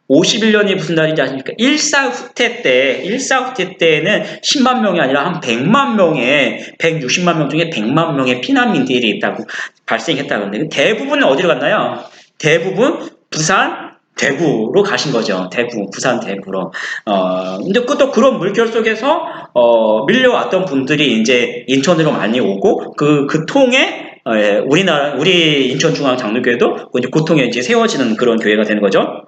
51년이 무슨 날인지 아십니까? 일사후퇴 때는 10만 명이 아니라 한 100만 명의 160만 명 중에 100만 명의 피난민들이 있다고 발생했다고 하는데 대부분은 어디로 갔나요? 대부분 부산 대구로 가신 거죠. 부산 대구로. 근데 또 그런 물결 속에서, 밀려왔던 분들이 이제 인천으로 많이 오고, 그 통에, 우리 인천중앙장로교회도 그 통에 이제 세워지는 그런 교회가 되는 거죠.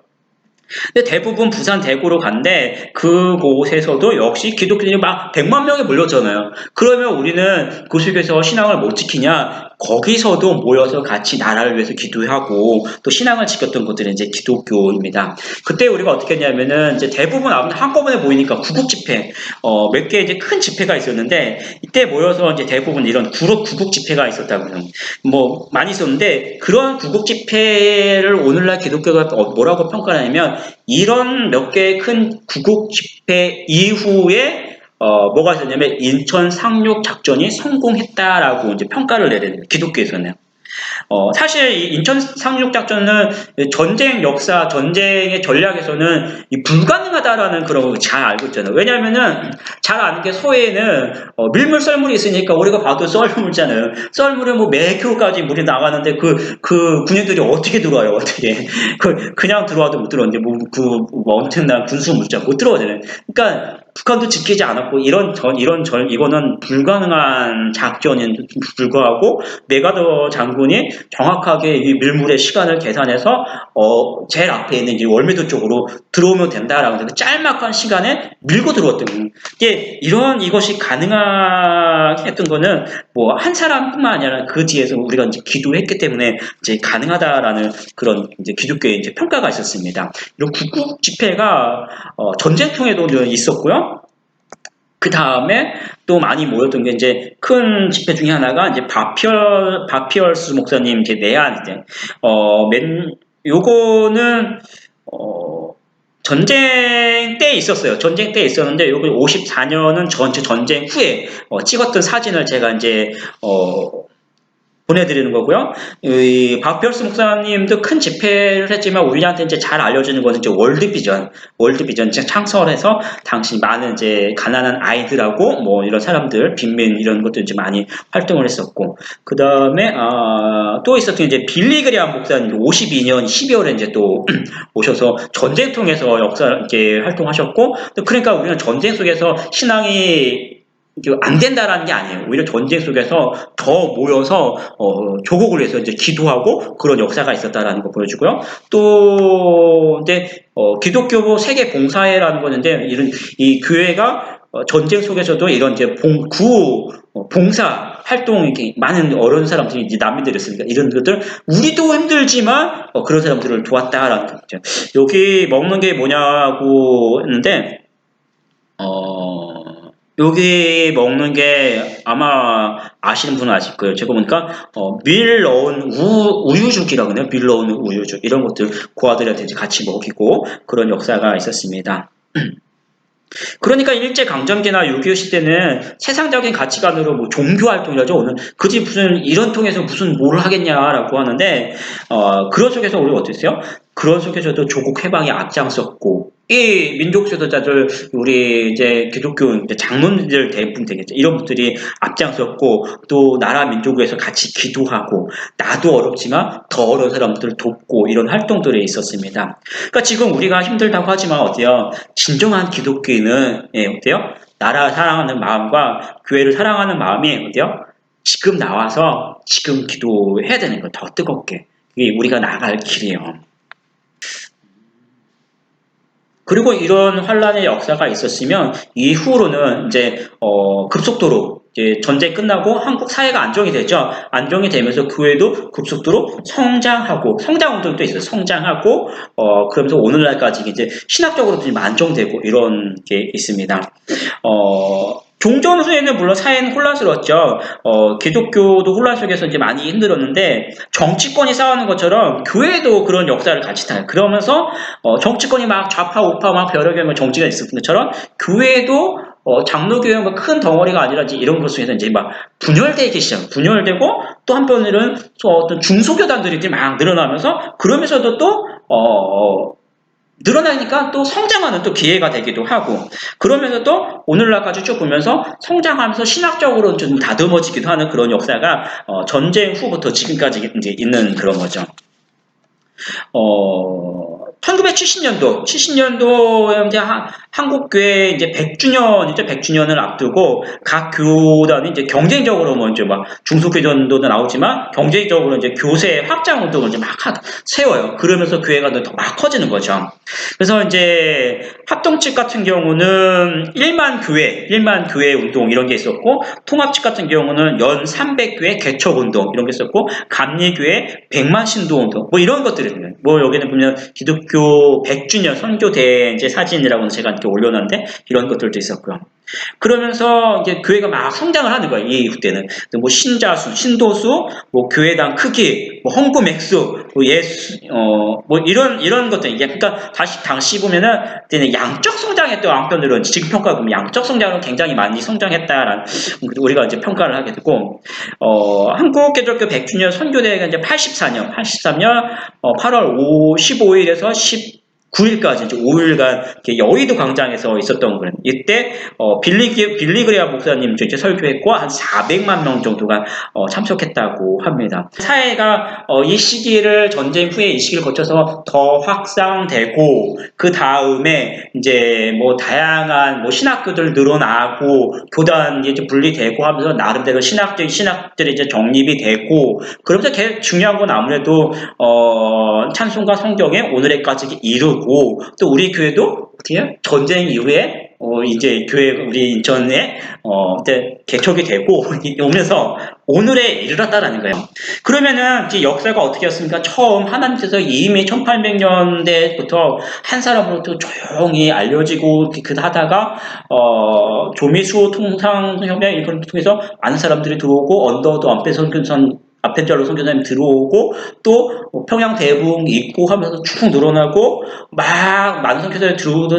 근데 대부분 부산 대구로 간데 그곳에서도 역시 기독교인이 막 100만 명이 몰렸잖아요. 그러면 우리는 그 속에서 신앙을 못 지키냐? 거기서도 모여서 같이 나라를 위해서 기도하고 또 신앙을 지켰던 것들이 이제 기독교입니다. 그때 우리가 어떻게 했냐면은 이제 대부분 한꺼번에 모이니까 구국 집회, 몇 개 이제 큰 집회가 있었는데 이때 모여서 이제 대부분 이런 구국 집회가 있었다고요. 뭐 많이 있었는데 그런 구국 집회를 오늘날 기독교가 뭐라고 평가하냐면 이런 몇 개의 큰 구국 집회 이후에 뭐가 있었냐면 인천 상륙 작전이 성공했다라고 이제 평가를 내려요. 기독교에서는. 사실 이 인천 상륙작전은 전쟁 역사, 전쟁의 전략에서는 불가능하다라는 그런 걸 잘 알고 있잖아요. 왜냐하면은 잘 아는 게 서해에는 밀물 썰물이 있으니까 우리가 봐도 썰물잖아요. 썰물에 뭐 매교까지 물이 나가는데 그 군인들이 어떻게 들어와요? 어떻게 그냥 들어와도 못 들어오는데 뭐 엄청난 군수 물자 못 들어오잖아요. 그러니까 북한도 지키지 않았고 이거는 불가능한 작전인 불구하고 메가더 장군이 정확하게 이 밀물의 시간을 계산해서 제일 앞에 있는 이 월미도 쪽으로 들어오면 된다라고 그 짤막한 시간에 밀고 들어왔던 거예요. 이것이 가능했던 거는 뭐 한 사람뿐만 아니라 그 뒤에서 우리가 이제 기도했기 때문에 이제 가능하다라는 그런 이제 기독교의 이제 평가가 있었습니다. 이런 국국 집회가 전쟁통에도 있었고요. 그 다음에 또 많이 모였던 게 이제 큰 집회 중에 하나가 이제 바피얼스 목사님 이제 내한 이제 요거는 전쟁 때 있었어요. 전쟁 때 있었는데 여기 54년은 전체 전쟁 후에 찍었던 사진을 제가 이제 보내드리는 거고요. 이 박별스 목사님도 큰 집회를 했지만 우리한테 이제 잘 알려지는 거는 이제 월드비전 창설해서 당시 많은 이제 가난한 아이들하고 뭐 이런 사람들, 빈민 이런 것들 이제 많이 활동을 했었고, 그 다음에 또 있었던 이제 빌리그리암 목사님 52년 12월에 이제 또 오셔서 전쟁통에서 역사 이렇게 활동하셨고, 그러니까 우리는 전쟁 속에서 신앙이 안 된다라는 게 아니에요. 오히려 전쟁 속에서 더 모여서 조국을 위해서 이제 기도하고 그런 역사가 있었다라는 거 보여주고요. 또 이제 기독교 세계 봉사회라는 거는데 이 교회가 전쟁 속에서도 이런 이제 봉사 활동 이렇게 많은 어려운 사람들이 이제 난민들이 있으니까 이런 것들 우리도 힘들지만 그런 사람들을 도왔다라는 거죠. 여기 먹는 게 뭐냐고 했는데 여기 먹는 게 아마 아시는 분은 아실 거예요. 제가 보니까 밀 넣은 우유죽이라고 하네요. 밀 넣은 우유죽 이런 것들 고아들한테 이제 같이 먹이고 그런 역사가 있었습니다. 그러니까 일제강점기나 6.25 시대는 세상적인 가치관으로 뭐 종교활동이라죠. 오늘 그지 무슨 이런 통해서 무슨 뭘 하겠냐라고 하는데 그런 속에서 우리가 어땠어요? 그런 속에서도 조국 해방에 앞장섰고 이 민족 지도자들 우리 이제 기독교 이제 장로님들 대부분 되겠죠. 이런 분들이 앞장섰고 또 나라 민족을 위해서 같이 기도하고 나도 어렵지만 더 어려운 사람들을 돕고 이런 활동들이 있었습니다. 그러니까 지금 우리가 힘들다고 하지만 어때요? 진정한 기독교인은 어때요? 나라 사랑하는 마음과 교회를 사랑하는 마음이 어때요? 지금 나와서 지금 기도해야 되는 거 더 뜨겁게 이게 우리가 나갈 길이에요. 그리고 이런 환란의 역사가 있었으면 이후로는 이제 급속도로 이제 전쟁 끝나고 한국 사회가 안정이 되죠. 안정이 되면서 교회도 급속도로 성장하고 성장 운동도 있어요. 성장하고 그러면서 오늘날까지 이제 신학적으로도 좀 안정되고 이런 게 있습니다. 종전 후에는 물론 사회는 혼란스러웠죠. 기독교도 혼란 속에서 이제 많이 힘들었는데 정치권이 싸우는 것처럼 교회도 그런 역사를 같이 타요. 그러면서 정치권이 막 좌파 우파 막 여러 개의 정치가 있었던 것처럼 교회도 장로교회가 큰 덩어리가 아니라 이런 것 속에서 이제 막 분열되기 시작. 분열되고 또 한편으로는 어떤 중소교단들이 이제 막 늘어나면서 그러면서도 또 늘어나니까 또 성장하는 또 기회가 되기도 하고 그러면서도 오늘날까지 쭉 보면서 성장하면서 신학적으로 좀 다듬어지기도 하는 그런 역사가 전쟁 후부터 지금까지 이제 있는 그런 거죠. 1970년도에 이제 한국교회 이제 100주년이죠. 100주년을 앞두고 각 교단이 이제 경쟁적으로 먼저 막 중소교전도 나오지만 경쟁적으로 이제 교세 확장 운동을 이제 막 세워요. 그러면서 교회가 더 막 커지는 거죠. 그래서 이제 합동측 같은 경우는 1만 교회 운동 이런 게 있었고, 통합측 같은 경우는 연 300교회 개척 운동 이런 게 있었고, 감리교회 100만 신도 운동 뭐 이런 것들이거든요. 뭐 여기는 보면 기독교 100주년 선교대 이제 사진이라고 제가 이렇게 올려놨는데 이런 것들도 있었고요. 그러면서 이제 교회가 막 성장을 하는 거예요. 이 이후 때는 뭐 신자수, 신도수, 뭐 교회당 크기, 뭐 헌금 액수, 뭐 예수, 뭐 이런 것들 이게 그러니까 당시 보면은 그때는 양적 성장했던 한편으로는 지금 평가 보면 양적 성장은 굉장히 많이 성장했다라는 우리가 이제 평가를 하게 되고 한국기독교 100주년 선교대회가 이제 83년 8월 15일에서 9일까지 이제 5일간 여의도 광장에서 있었던 거예요. 이때 빌리그레아 목사님 이제 설교했고 한 400만 명 정도가 참석했다고 합니다. 사회가 이 시기를 전쟁 후에 이 시기를 거쳐서 더 확산되고 그 다음에 이제 뭐 다양한 뭐 신학교들 늘어나고 교단이 이제 분리되고 하면서 나름대로 신학들이 이제 정립이 되고 그러면서 제일 중요한 건 아무래도 찬송가 성경의 오늘에까지 이루고 또 우리 교회도 어떻게 전쟁 이후에 이제 교회 우리 인천에 이제 개척이 되고 오면서 오늘에 이르렀다라는 거예요. 그러면은 이 역사가 어떻게였습니까? 처음 하나님께서 이미 1800년대부터 한 사람으로부터 조용히 알려지고 하다가 조미수 통상협약 이걸 통해서 많은 사람들이 들어오고 언더도 앞에절로 선교사님 들어오고 또 평양 대붕 있고 하면서 쭉 늘어나고 막 많은 선교사들이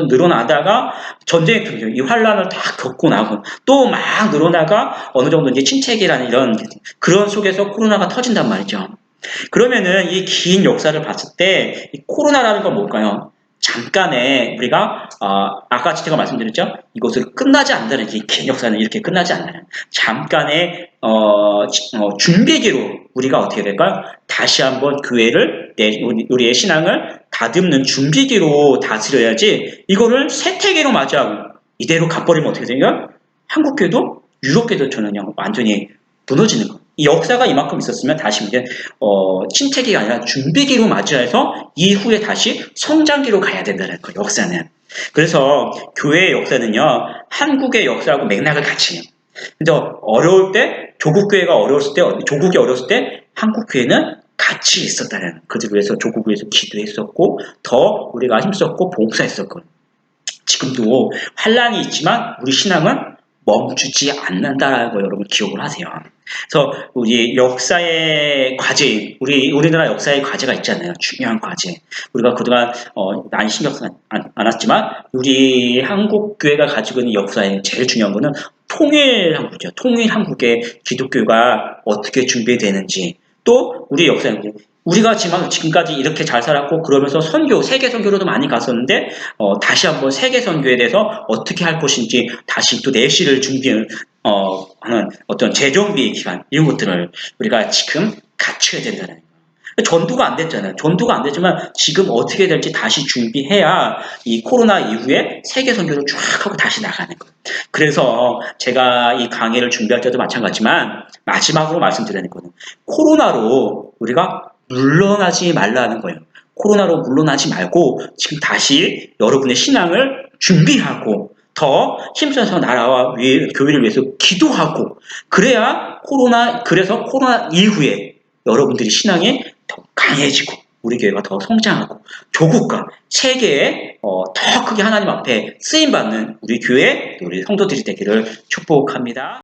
늘어나다가 전쟁이 터지죠. 이 환란을 다 겪고 나고 또 막 늘어나가 어느 정도 이제 침체기라는 이런 그런 속에서 코로나가 터진단 말이죠. 그러면은 이 긴 역사를 봤을 때 이 코로나라는 건 뭘까요? 잠깐의 우리가 아까 제가 말씀드렸죠. 이것을 끝나지 않는다는 이 긴 역사는 이렇게 끝나지 않나요? 잠깐의 준비기로 우리가 어떻게 될까요? 다시 한번 교회를 우리의 신앙을 다듬는 준비기로 다스려야지 이거를 세태기로 맞이하고 이대로 가버리면 어떻게 되냐? 한국교회도 유럽교회도처럼 완전히 무너지는 거예요. 이 역사가 이만큼 있었으면 다시 이제 침체기가 아니라 준비기로 맞이해서 이후에 다시 성장기로 가야 된다는 거예요. 역사는. 그래서 교회의 역사는요. 한국의 역사하고 맥락을 같이 해요. 그래서 어려울 때 조국교회가 어려웠을 때 조국이 어려웠을 때 한국교회는 같이 있었다는 그들 위해서 조국을 위해서 기도했었고 더 우리가 힘썼고 봉사했었고 지금도 환란이 있지만 우리 신앙은 멈추지 않는다라는 거 여러분 기억을 하세요. 그래서 우리 역사의 과제, 우리나라 역사의 과제가 있잖아요. 중요한 과제. 우리가 그동안 많이 신경 쓰지 않았지만 우리 한국 교회가 가지고 있는 역사의 제일 중요한 거는 통일 한국이죠. 통일 한국의 기독교가 어떻게 준비되는지 또 우리 역사의 우리가 지금까지 이렇게 잘 살았고 그러면서 세계 선교로도 많이 갔었는데 다시 한번 세계 선교에 대해서 어떻게 할 것인지 다시 또 내실을 준비하는 어떤 재정비 기간 이런 것들을 우리가 지금 갖춰야 된다는 거예요. 전도가 안 됐잖아요. 전도가 안 됐지만 지금 어떻게 될지 다시 준비해야 이 코로나 이후에 세계 선교를 쫙 하고 다시 나가는 거예요. 그래서 제가 이 강의를 준비할 때도 마찬가지지만 마지막으로 말씀드리는 거는 코로나로 우리가 물러나지 말라는 거예요. 코로나로 물러나지 말고 지금 다시 여러분의 신앙을 준비하고 더 힘써서 나라와 교회를 위해서 기도하고 그래서 코로나 이후에 여러분들이 신앙이 더 강해지고 우리 교회가 더 성장하고 조국과 세계에 더 크게 하나님 앞에 쓰임받는 우리 교회 우리 성도들이 되기를 축복합니다.